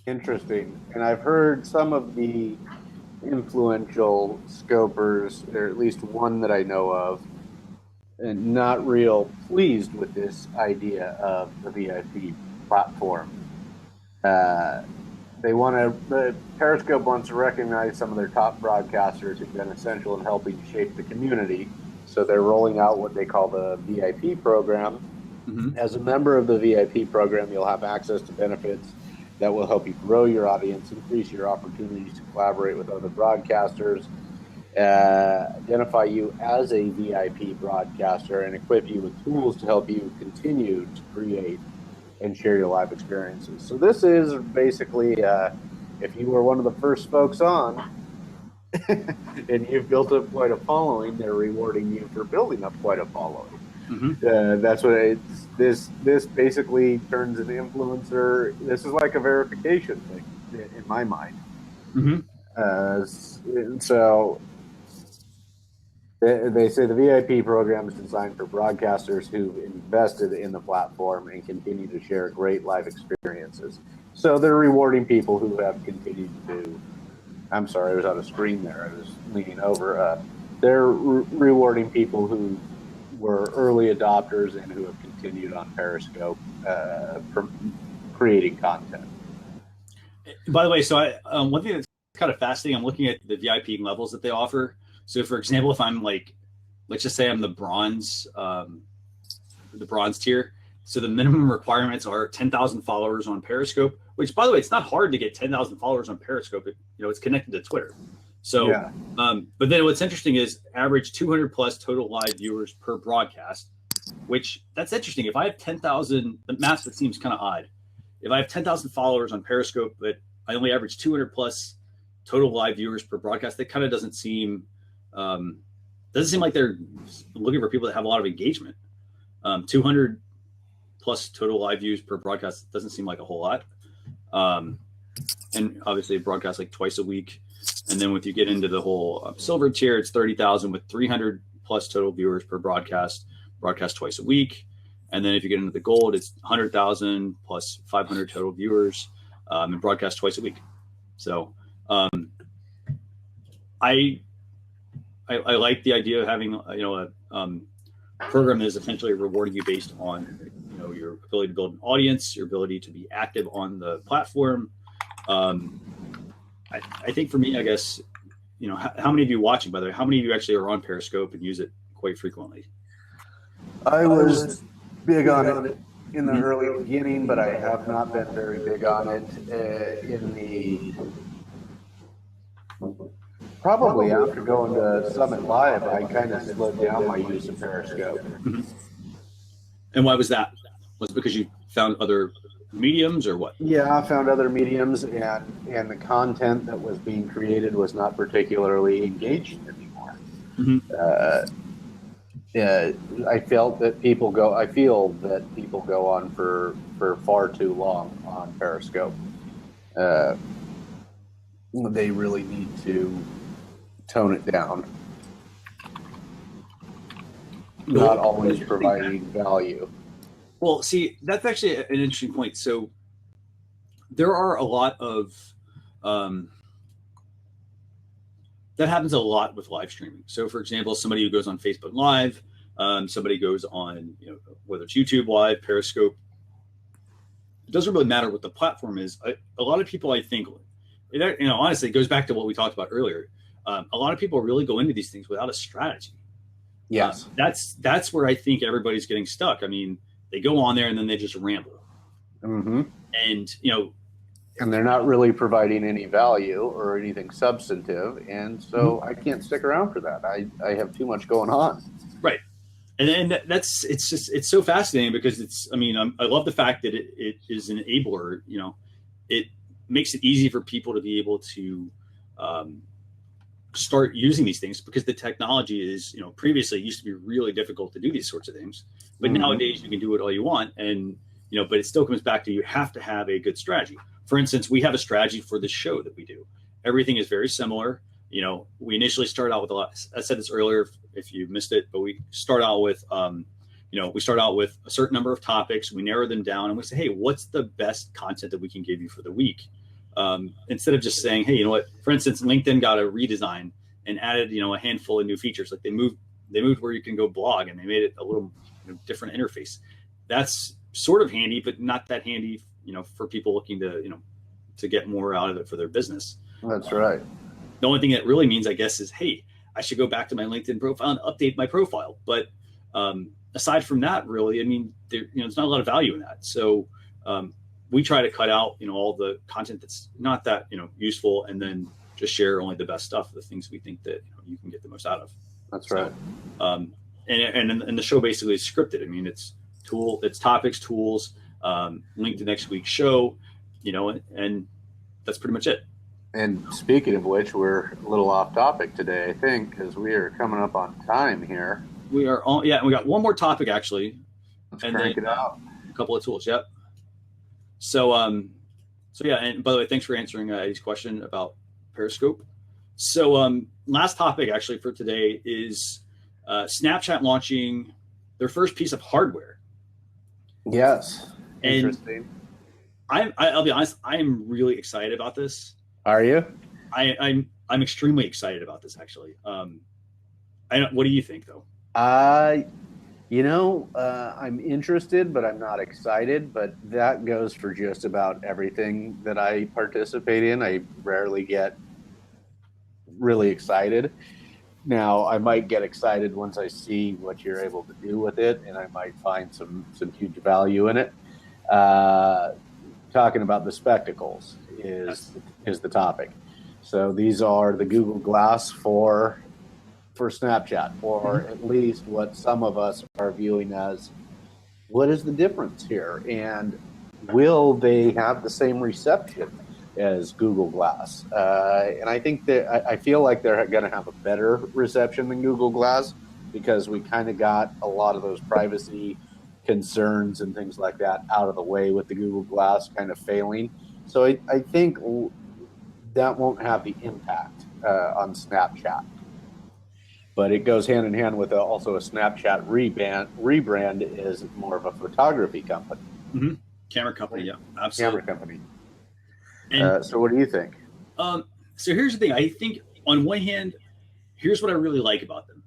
Interesting. And I've heard some of the influential scopers, or at least one that I know of, and not real pleased with this idea of the VIP platform. Periscope wants to recognize some of their top broadcasters who've been essential in helping shape the community. So they're rolling out what they call the VIP program. Mm-hmm. As a member of the VIP program, you'll have access to benefits that will help you grow your audience, increase your opportunities to collaborate with other broadcasters, identify you as a VIP broadcaster, and equip you with tools to help you continue to create and share your live experiences. So this is basically, if you were one of the first folks on and you've built up quite a following, they're rewarding you for building up quite a following. Mm-hmm. That's what it's. This basically turns an influencer. This is like a verification thing in my mind. Mm-hmm. So they say the VIP program is designed for broadcasters who've invested in the platform and continue to share great live experiences. So they're rewarding people who have continued to do. I'm sorry, I was on a screen there. I was leaning over. They're rewarding people who were early adopters and who have continued on Periscope creating content. By the way, so one thing that's kind of fascinating, I'm looking at the VIP levels that they offer. So for example, if I'm like, let's just say I'm the bronze tier. So the minimum requirements are 10,000 followers on Periscope, which by the way, it's not hard to get 10,000 followers on Periscope. It's connected to Twitter. So, yeah. But then what's interesting is average 200 plus total live viewers per broadcast, which that's interesting. If I have 10,000, the math that seems kind of odd. If I have 10,000 followers on Periscope, but I only average 200 plus total live viewers per broadcast, that kind of doesn't seem Doesn't seem like they're looking for people that have a lot of engagement. 200 plus total live views per broadcast doesn't seem like a whole lot. And obviously it broadcasts like twice a week. And then if you get into the whole silver tier, it's 30,000 with 300 plus total viewers per broadcast twice a week. And then if you get into the gold, it's 100,000 plus 500 total viewers and broadcast twice a week. So I like the idea of having a program that is essentially rewarding you based on your ability to build an audience, your ability to be active on the platform. I think for me, I guess, how many of you watching, by the way, how many of you actually are on Periscope and use it quite frequently? I was big on it in the early beginning, but I have not been very big on it probably after going to Summit Live. I kind of slowed down my use of Periscope. Mm-hmm. And why was that? Was it because you found other mediums or what? Yeah, I found other mediums, and the content that was being created was not particularly engaging anymore. Mm-hmm. I feel that people go on for far too long on Periscope. They really need to tone it down. Not always providing value. Well, see, that's actually an interesting point. So there are a lot of that happens a lot with live streaming. So, for example, somebody who goes on Facebook Live, somebody goes on, whether it's YouTube Live, Periscope. It doesn't really matter what the platform is. A lot of people, I think, honestly, it goes back to what we talked about earlier. A lot of people really go into these things without a strategy. Yes, that's where I think everybody's getting stuck. I mean, they go on there and then they just ramble. Mm-hmm. And, and they're not really providing any value or anything substantive. And so I can't stick around for that. I have too much going on. Right. And it's so fascinating because I love the fact that it is an enabler. It makes it easy for people to be able to start using these things, because the technology is, previously it used to be really difficult to do these sorts of things, but nowadays you can do it all you want. And, but it still comes back to, you have to have a good strategy. For instance, we have a strategy for the show that we do. Everything is very similar. We initially start out with a lot. I said this earlier if you missed it, but we start out with, we start out with a certain number of topics. We narrow them down and we say, hey, what's the best content that we can give you for the week? Instead of just saying, hey, you know what, for instance, LinkedIn got a redesign and added, a handful of new features. Like they moved where you can go blog, and they made it a little different interface. That's sort of handy, but not that handy, for people looking to get more out of it for their business. That's right. The only thing that really means, I guess, is, hey, I should go back to my LinkedIn profile and update my profile. But aside from that, really, there's not a lot of value in that. So we try to cut out, all the content that's not that, useful, and then just share only the best stuff, the things we think that you can get the most out of. That's right. And the show basically is scripted. It's topics, tools, link to next week's show, and that's pretty much it. And speaking of which, we're a little off topic today, I think, because we are coming up on time here. We are on, and we got one more topic actually. Let's crank it out. A couple of tools, yep. So yeah, and by the way, thanks for answering Eddie's question about Periscope. So last topic actually for today is Snapchat launching their first piece of hardware. Yes. And interesting. I'll be honest, I am really excited about this. Are you? I'm extremely excited about this actually. What do you think though? I'm interested, but I'm not excited. But that goes for just about everything that I participate in. I rarely get really excited. Now, I might get excited once I see what you're able to do with it, and I might find some huge value in it. Talking about the spectacles is the topic. So these are the Google Glass for Snapchat, or at least what some of us are viewing as, what is the difference here? And will they have the same reception as Google Glass. And I think that I feel like they're going to have a better reception than Google Glass, because we kind of got a lot of those privacy concerns and things like that out of the way with the Google Glass kind of failing. So I think that won't have the impact on Snapchat. But it goes hand in hand with also a Snapchat rebrand is more of a photography company. Mm-hmm. Camera company, yeah, absolutely. Camera company. And, so what do you think? So here's the thing. I think on one hand, here's what I really like about them.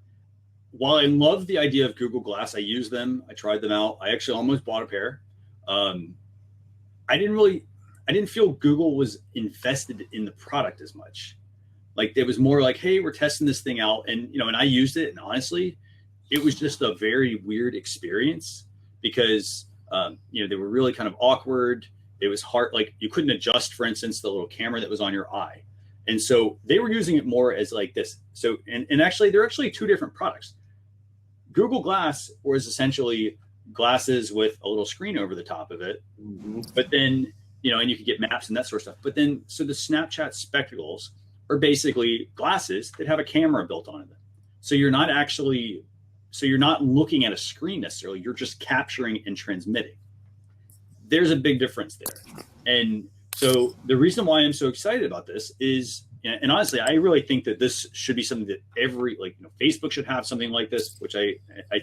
While I love the idea of Google Glass, I use them. I tried them out. I actually almost bought a pair. I didn't feel Google was invested in the product as much. Like, it was more like, hey, we're testing this thing out. And, and I used it. And honestly, it was just a very weird experience because, they were really kind of awkward. It was hard. Like, you couldn't adjust, for instance, the little camera that was on your eye. And so they were using it more as like this. So, and actually, they're actually two different products. Google Glass was essentially glasses with a little screen over the top of it. Mm-hmm. But then, and you could get maps and that sort of stuff. But then, so the Snapchat spectacles are basically glasses that have a camera built onto them. So you're not looking at a screen necessarily. You're just capturing and transmitting. There's a big difference there. And so the reason why I'm so excited about this is, and honestly, I really think that this should be something that Facebook should have something like this, which I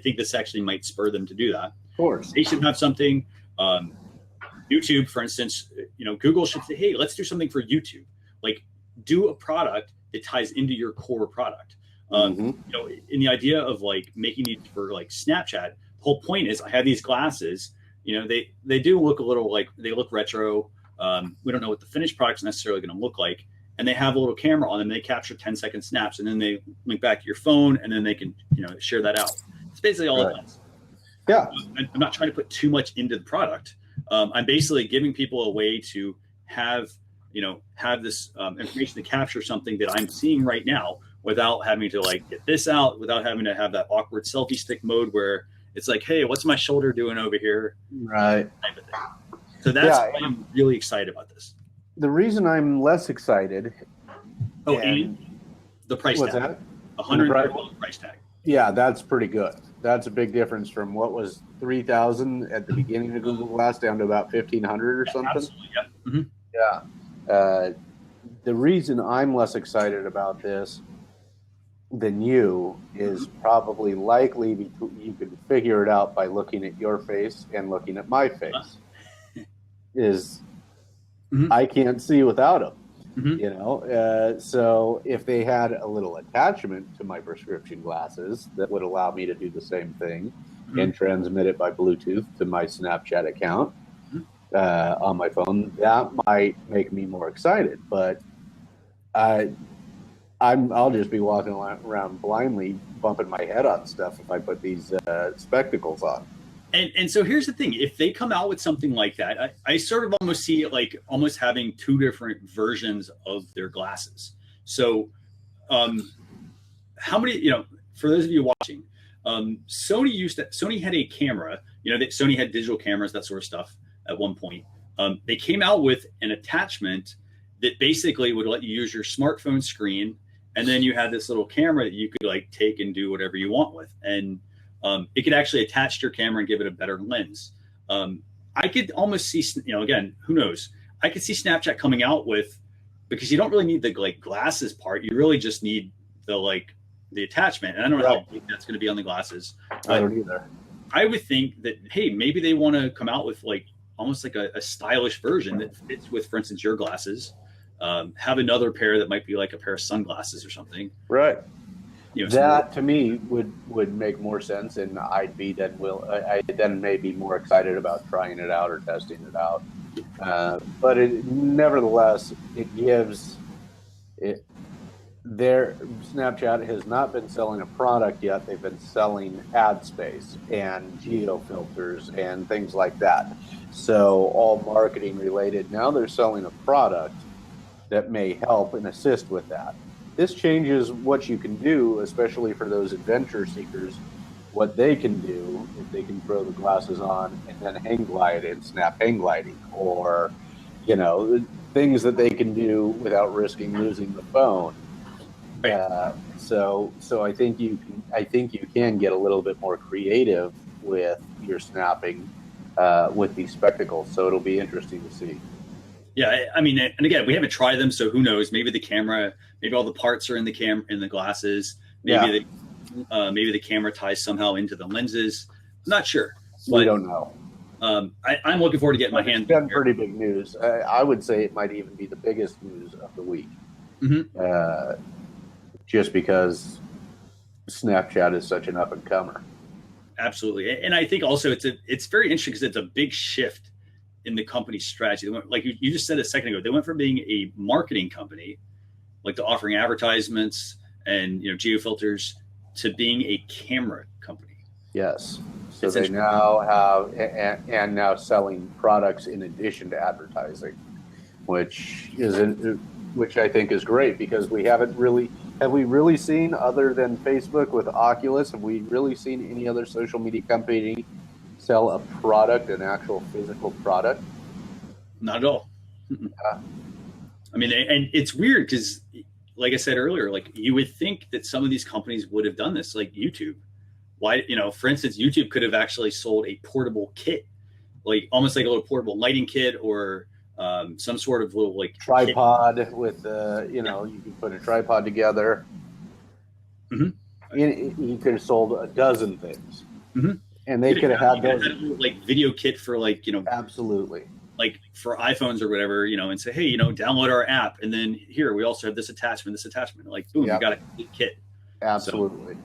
think this actually might spur them to do that. Of course. They should have something. YouTube, for instance, Google should say, hey, let's do something for YouTube. Like, do a product that ties into your core product. In the idea of like making it for like Snapchat, the whole point is I have these glasses, they do look a little like, they look retro. We don't know what the finished product's necessarily going to look like. And they have a little camera on them. They capture 10-second snaps, and then they link back to your phone, and then they can, share that out. It's basically all it does. Yeah. I'm not trying to put too much into the product. I'm basically giving people a way to have this information to capture something that I'm seeing right now without having to like get this out, without having to have that awkward selfie stick mode where it's like, hey, what's my shoulder doing over here? Right. Type of thing. So that's why I'm really excited about this. The reason I'm less excited. And the price tag. That? $130 price tag. Yeah, that's pretty good. That's a big difference from what was $3,000 at the beginning of Google Glass down to about $1,500 or something. Absolutely, yeah. Mm-hmm. Yeah. The reason I'm less excited about this than you is probably likely you could figure it out by looking at your face and looking at my face. I can't see without them. Mm-hmm. So if they had a little attachment to my prescription glasses that would allow me to do the same thing and transmit it by Bluetooth to my Snapchat account on my phone, that might make me more excited. But I'll just be walking around blindly bumping my head on stuff if I put these spectacles on. And so here's the thing. If they come out with something like that, I sort of almost see it like almost having two different versions of their glasses. So how many, for those of you watching, Sony had a camera, that Sony had digital cameras, that sort of stuff at one point. They came out with an attachment that basically would let you use your smartphone screen. And then you had this little camera that you could like take and do whatever you want with. And it could actually attach to your camera and give it a better lens. I could almost see, again, who knows? I could see Snapchat coming out with, because you don't really need the like glasses part. You really just need the attachment. And I don't know how big that's going to be on the glasses. I don't either. I would think that, hey, maybe they want to come out with like almost like a stylish version that fits with, for instance, your glasses. Have another pair that might be like a pair of sunglasses or something. Right. That to me would make more sense, and I then may be more excited about trying it out or testing it out. But nevertheless, it gives it. Snapchat has not been selling a product yet. They've been selling ad space and geo filters and things like that. So all marketing related. Now they're selling a product that may help and assist with that. This changes what you can do, especially for those adventure seekers, what they can do if they can throw the glasses on and then hang glide and snap hang gliding, or things that they can do without risking losing the phone. Right. So I think you can get a little bit more creative with your snapping with these spectacles. So it'll be interesting to see. Yeah, I mean, and again, we haven't tried them, so who knows? Maybe the camera, maybe all the parts are in the glasses. Maybe maybe the camera ties somehow into the lenses. I'm not sure. We don't know. I'm looking forward to getting my hands. It's been pretty big news. I would say it might even be the biggest news of the week. Mm-hmm. Just because Snapchat is such an up and comer. Absolutely, and I think also it's very interesting because it's a big shift in the company's strategy. Like you just said a second ago, they went from being a marketing company, like to offering advertisements and geo filters, to being a camera company. Yes. So they now have and now selling products in addition to advertising, which I think is great, because we have we really seen, other than Facebook with Oculus, have we really seen any other social media company sell a product, an actual physical product? Not at all. I mean, and it's weird because, like I said earlier, like you would think that some of these companies would have done this, like YouTube. Why, for instance, YouTube could have actually sold a portable kit, like almost like a little portable lighting kit, or some sort of little like tripod kit with you can put a tripod together. Mm-hmm. You could have sold a dozen things. Mm-hmm. And they could have had those like video kit for absolutely, like for iPhones or whatever, and say, hey, download our app, and then here we also have this attachment, like boom, you got a kit. Absolutely.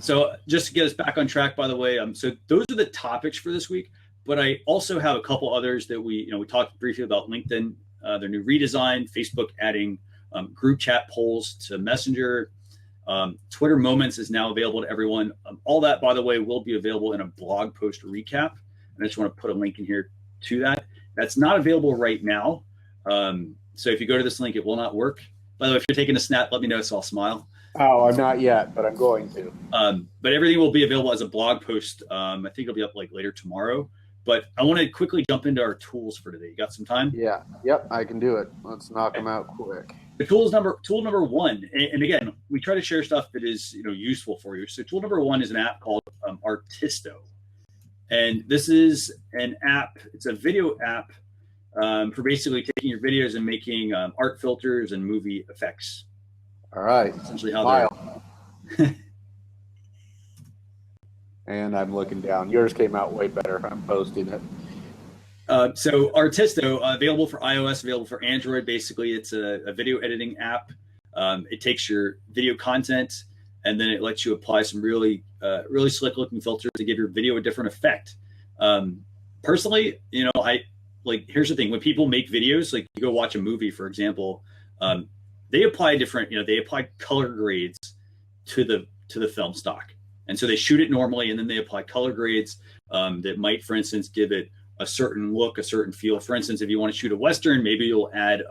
So just to get us back on track, by the way, so those are the topics for this week. But I also have a couple others that we talked briefly about. LinkedIn, their new redesign, Facebook adding group chat polls to Messenger. Twitter Moments is now available to everyone. All that, by the way, will be available in a blog post recap. And I just want to put a link in here to that. That's not available right now. So if you go to this link, it will not work. By the way, if you're taking a snap, let me know, so I'll smile. Oh, I'm not yet, but I'm going to. But everything will be available as a blog post. I think it'll be up like later tomorrow. But I want to quickly jump into our tools for today. You got some time? Yeah. Yep, I can do it. Let's knock them out quick. The tool number one, and again, we try to share stuff that is useful for you. So tool number one is an app called Artisto, and this is an app. It's a video app for basically taking your videos and making art filters and movie effects. All right. Essentially how they're. And I'm looking down. Yours came out way better. I'm posting it. So Artisto, available for iOS, available for Android. Basically, it's a video editing app. It takes your video content and then it lets you apply some really slick looking filters to give your video a different effect. Personally, here's the thing: when people make videos, like you go watch a movie, for example, they apply different, they apply color grades to the film stock. And so they shoot it normally, and then they apply color grades that might, for instance, give it a certain look, a certain feel. For instance, if you want to shoot a Western, maybe you'll add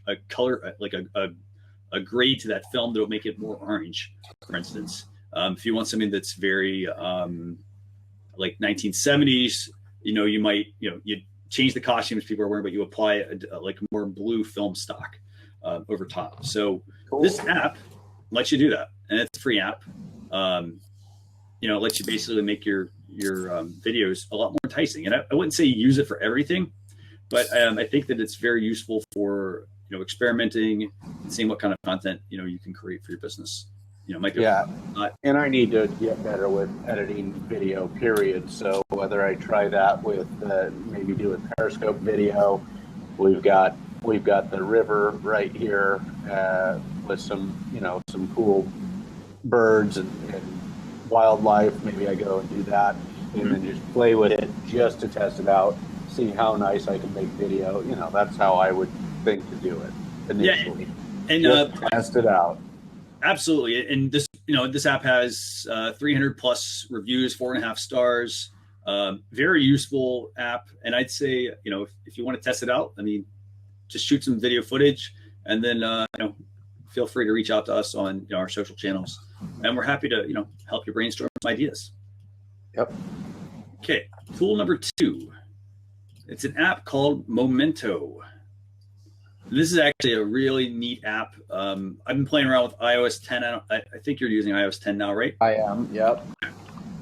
a color, like a grade to that film that will make it more orange, for instance. If you want something that's very like 1970s, you might, you change the costumes people are wearing, but you apply like more blue film stock over top. So cool. This app lets you do that, and it's a free app. It lets you basically make your videos a lot more enticing. And I wouldn't say use it for everything, but I think that it's very useful for experimenting and seeing what kind of content you can create for your business. And I need to get better with editing video, period. So whether I try that with maybe do a Periscope video, we've got the river right here with some cool birds and wildlife. Maybe I go and do that, and then just play with it just to test it out, see how nice I can make video. That's how I would think to do it initially. Yeah, and just test it out. Absolutely. And this app has 300 plus reviews, 4.5 stars. Very useful app. And I'd say, if you want to test it out, just shoot some video footage, and then feel free to reach out to us on our social channels, and we're happy to help you brainstorm some ideas. Yep. Okay, tool number two. It's an app called Momento, This is actually a really neat app. I've been playing around with iOS 10. I think you're using iOS 10 now, right? I am. Yep.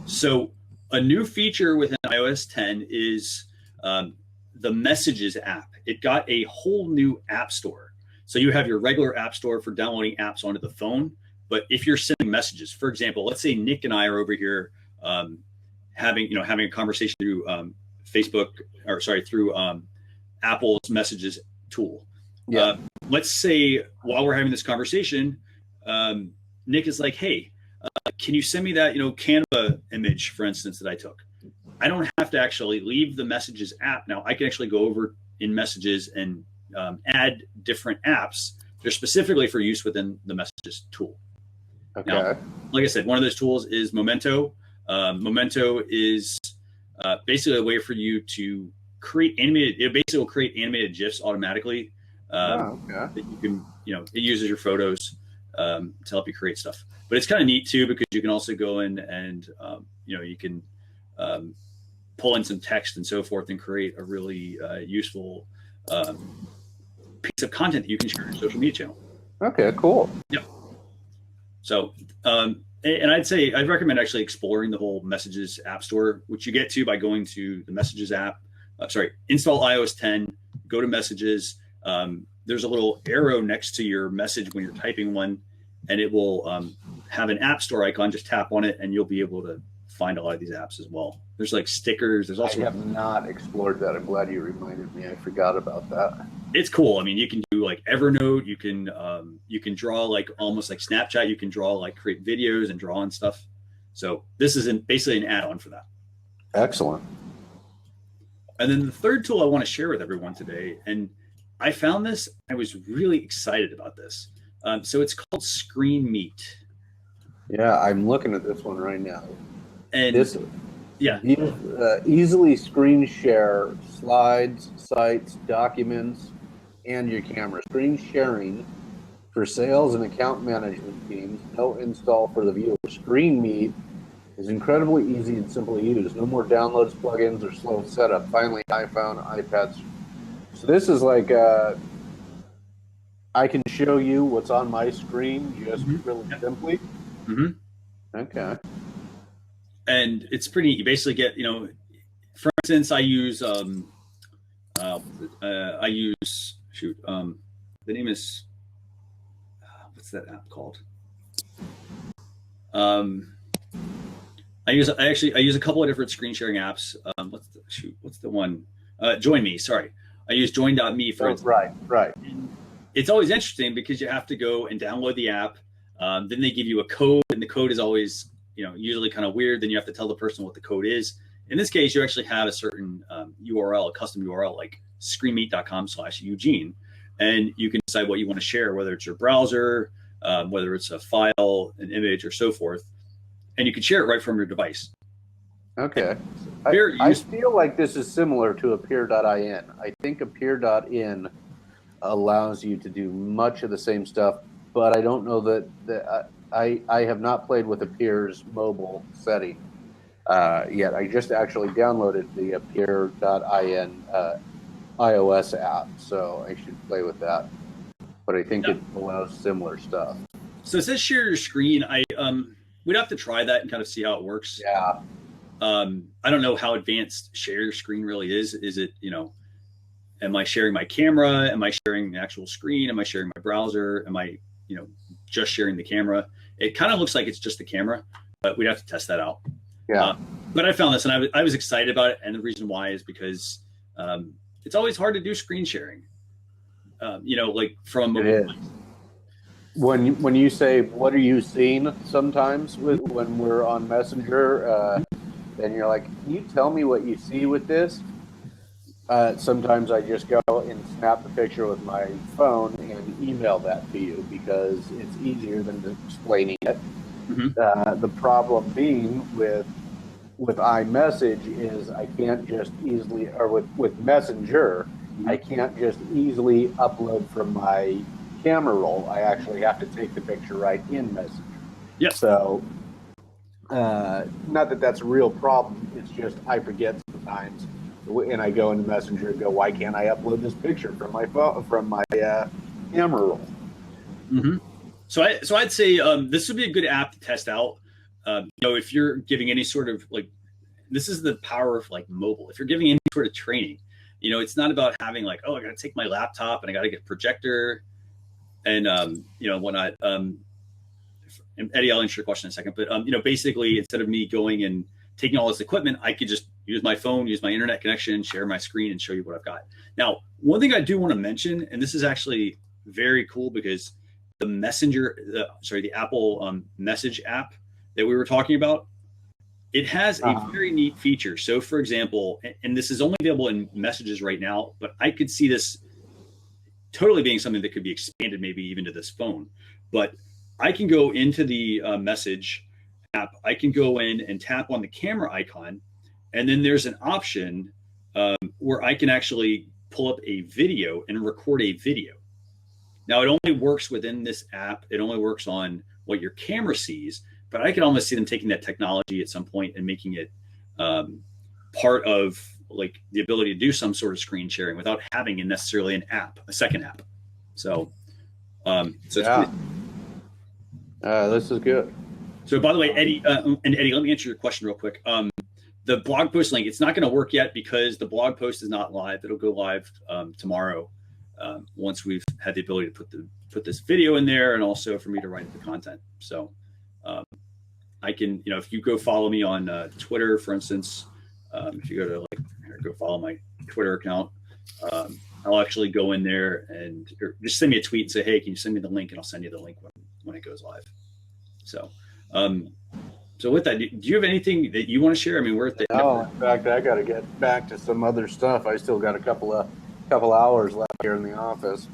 So a new feature within iOS 10 is the Messages app. It got a whole new app store. So you have your regular app store for downloading apps onto the phone. But if you're sending messages, for example, let's say Nick and I are over here having a conversation through Facebook, or sorry, through Apple's Messages tool. Yeah. Let's say while we're having this conversation, Nick is like, "Hey, can you send me that Canva image, for instance, that I took?" I don't have to actually leave the Messages app. Now I can actually go over in Messages and add different apps that are specifically for use within the Messages tool. Okay. Now, like I said, one of those tools is Momento. Momento is basically a way for you to create animated. It basically will create animated GIFs automatically. That you can, it uses your photos to help you create stuff. But it's kind of neat too, because you can also go in and you can pull in some text and so forth and create a really useful piece of content that you can share on your social media channel. Okay, cool. Yep. So, and I'd recommend actually exploring the whole Messages app store, which you get to by going to the Messages app. Install iOS 10, go to Messages. There's a little arrow next to your message when you're typing one, and it will have an app store icon. Just tap on it and you'll be able to find a lot of these apps as well. There's like stickers. There's also I have not explored that. I'm glad you reminded me. I forgot about that. It's cool. I mean, you can do like Evernote. You can draw like almost like Snapchat. You can draw like create videos and draw and stuff. So this is basically an add-on for that. Excellent. And then the third tool I want to share with everyone today, and I found this, I was really excited about this. So it's called ScreenMeet. Yeah, I'm looking at this one right now. And easily screen share slides, sites, documents, and your camera. Screen sharing for sales and account management teams. No install for the viewer. ScreenMeet is incredibly easy and simple to use. No more downloads, plugins, or slow setup. Finally, iPhone, iPads. So this is like I can show you what's on my screen just really simply. Mm-hmm. Okay. And it's pretty. You basically get, for instance, I use the name is what's that app called? I use a couple of different screen sharing apps. What's the one? Join Me. Sorry, I use Join.me for instance. Right. It's always interesting because you have to go and download the app. Then they give you a code, and the code is always, usually kind of weird. Then you have to tell the person what the code is. In this case, you actually have a certain URL, a custom URL, like ScreenMeet.com/Eugene, and you can decide what you want to share, whether it's your browser, whether it's a file, an image, or so forth, and you can share it right from your device. Okay. I feel like this is similar to Appear.in. I think Appear.in allows you to do much of the same stuff, but I don't know that I have not played with Appear's mobile setting yet. I just actually downloaded the Appear.in iOS app, so I should play with that. But I think it allows similar stuff. So it says share your screen. We'd have to try that and kind of see how it works. Yeah. I don't know how advanced share your screen really is. Is it, am I sharing my camera? Am I sharing the actual screen? Am I sharing my browser? Am I, just sharing the camera? It kind of looks like it's just the camera, but we'd have to test that out. Yeah. But I found this, and I was excited about it. And the reason why is because it's always hard to do screen sharing. Like from mobile. When you say, what are you seeing sometimes when we're on Messenger, and you're like, can you tell me what you see with this? Sometimes I just go and snap the picture with my phone and email that to you because it's easier than explaining it. Mm-hmm. The problem being with iMessage is I can't just easily, or with Messenger, I can't just easily upload from my camera roll. I actually have to take the picture right in Messenger. Yep. So, not that that's a real problem. It's just I forget sometimes and I go into Messenger and go, why can't I upload this picture from my phone, from my camera roll? Mm-hmm. So I'd say this would be a good app to test out. If you're giving any sort of like, this is the power of like mobile. If you're giving any sort of training, it's not about having like, oh, I got to take my laptop and I got to get a projector and whatnot. And Eddie, I'll answer your question in a second. But basically, instead of me going and taking all this equipment, I could just use my phone, use my internet connection, share my screen, and show you what I've got. Now, one thing I do want to mention, and this is actually very cool because the Apple Message app that we were talking about, it has a very neat feature. So, for example, and this is only available in Messages right now, but I could see this totally being something that could be expanded, maybe even to this phone. But I can go into the Message app. I can go in and tap on the camera icon, and then there's an option where I can actually pull up a video and record a video. Now, it only works within this app. It only works on what your camera sees, but I can almost see them taking that technology at some point and making it part of like the ability to do some sort of screen sharing without having necessarily a second app. So, yeah. This is good. So, by the way, Eddie, Eddie, let me answer your question real quick. The blog post link, it's not going to work yet because the blog post is not live. It'll go live tomorrow once we've had the ability to put this video in there and also for me to write the content. So I can, if you go follow me on Twitter, for instance, if you go to go follow my Twitter account, I'll actually go in there and just send me a tweet and say, hey, can you send me the link? And I'll send you the link when it goes live. So, so with that, do you have anything that you want to share? I mean, we're at the in fact, I got to get back to some other stuff. I still got a couple hours left here in the office.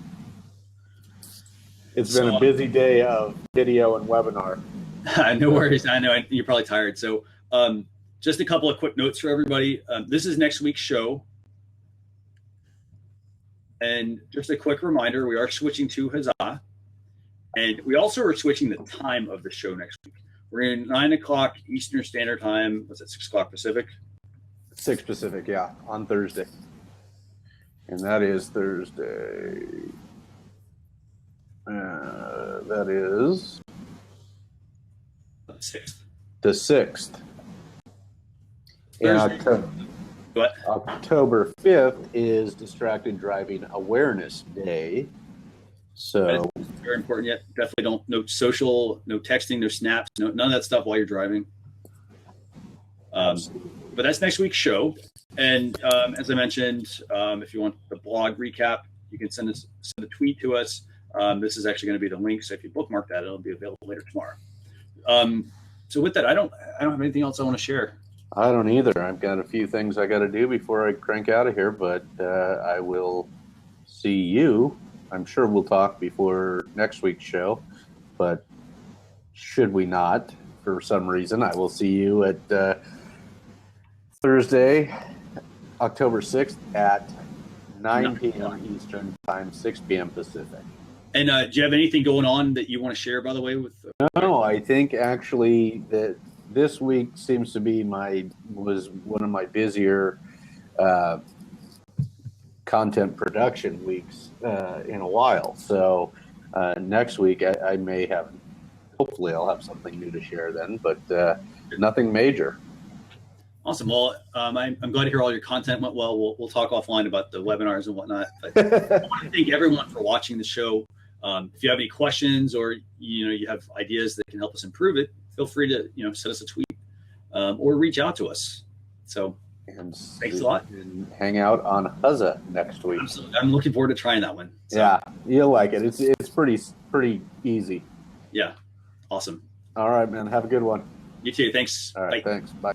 It's been a busy day of video and webinar. No worries. I know you're probably tired. So, just a couple of quick notes for everybody. This is next week's show. And just a quick reminder, we are switching to Huzzah. And we also are switching the time of the show next week. We're in 9 o'clock Eastern Standard Time. What's that, 6 o'clock Pacific? 6 Pacific, yeah, on Thursday. And that is Thursday. That is the 6th. The 6th. And October 5th is Distracted Driving Awareness Day. So very important. Yet definitely no social, no texting, no snaps, none of that stuff while you're driving. But that's next week's show. And as I mentioned, if you want the blog recap, you can send a tweet to us. This is actually going to be the link. So if you bookmark that, it'll be available later tomorrow. So with that, I don't have anything else I want to share. I don't either. I've got a few things I got to do before I crank out of here, but I will see you. I'm sure we'll talk before next week's show, but should we not, for some reason, I will see you at Thursday, October 6th at 9 p.m. Eastern Time, 6 p.m. Pacific. And do you have anything going on that you want to share, by the way? No, I think actually that this week seems to be was one of my busier content production weeks in a while. So next week I may have, hopefully I'll have something new to share then, but nothing major. Awesome. Well, I'm glad to hear all your content went well. We'll talk offline about the webinars and whatnot. But I want to thank everyone for watching the show. If you have any questions or you have ideas that can help us improve it, feel free to send us a tweet or reach out to us. So thanks a lot. And hang out on Huzzah next week. Absolutely. I'm looking forward to trying that one. So, yeah, you'll like it. It's pretty easy. Yeah. Awesome. All right, man. Have a good one. You too. Thanks. All right. Bye. Thanks. Bye.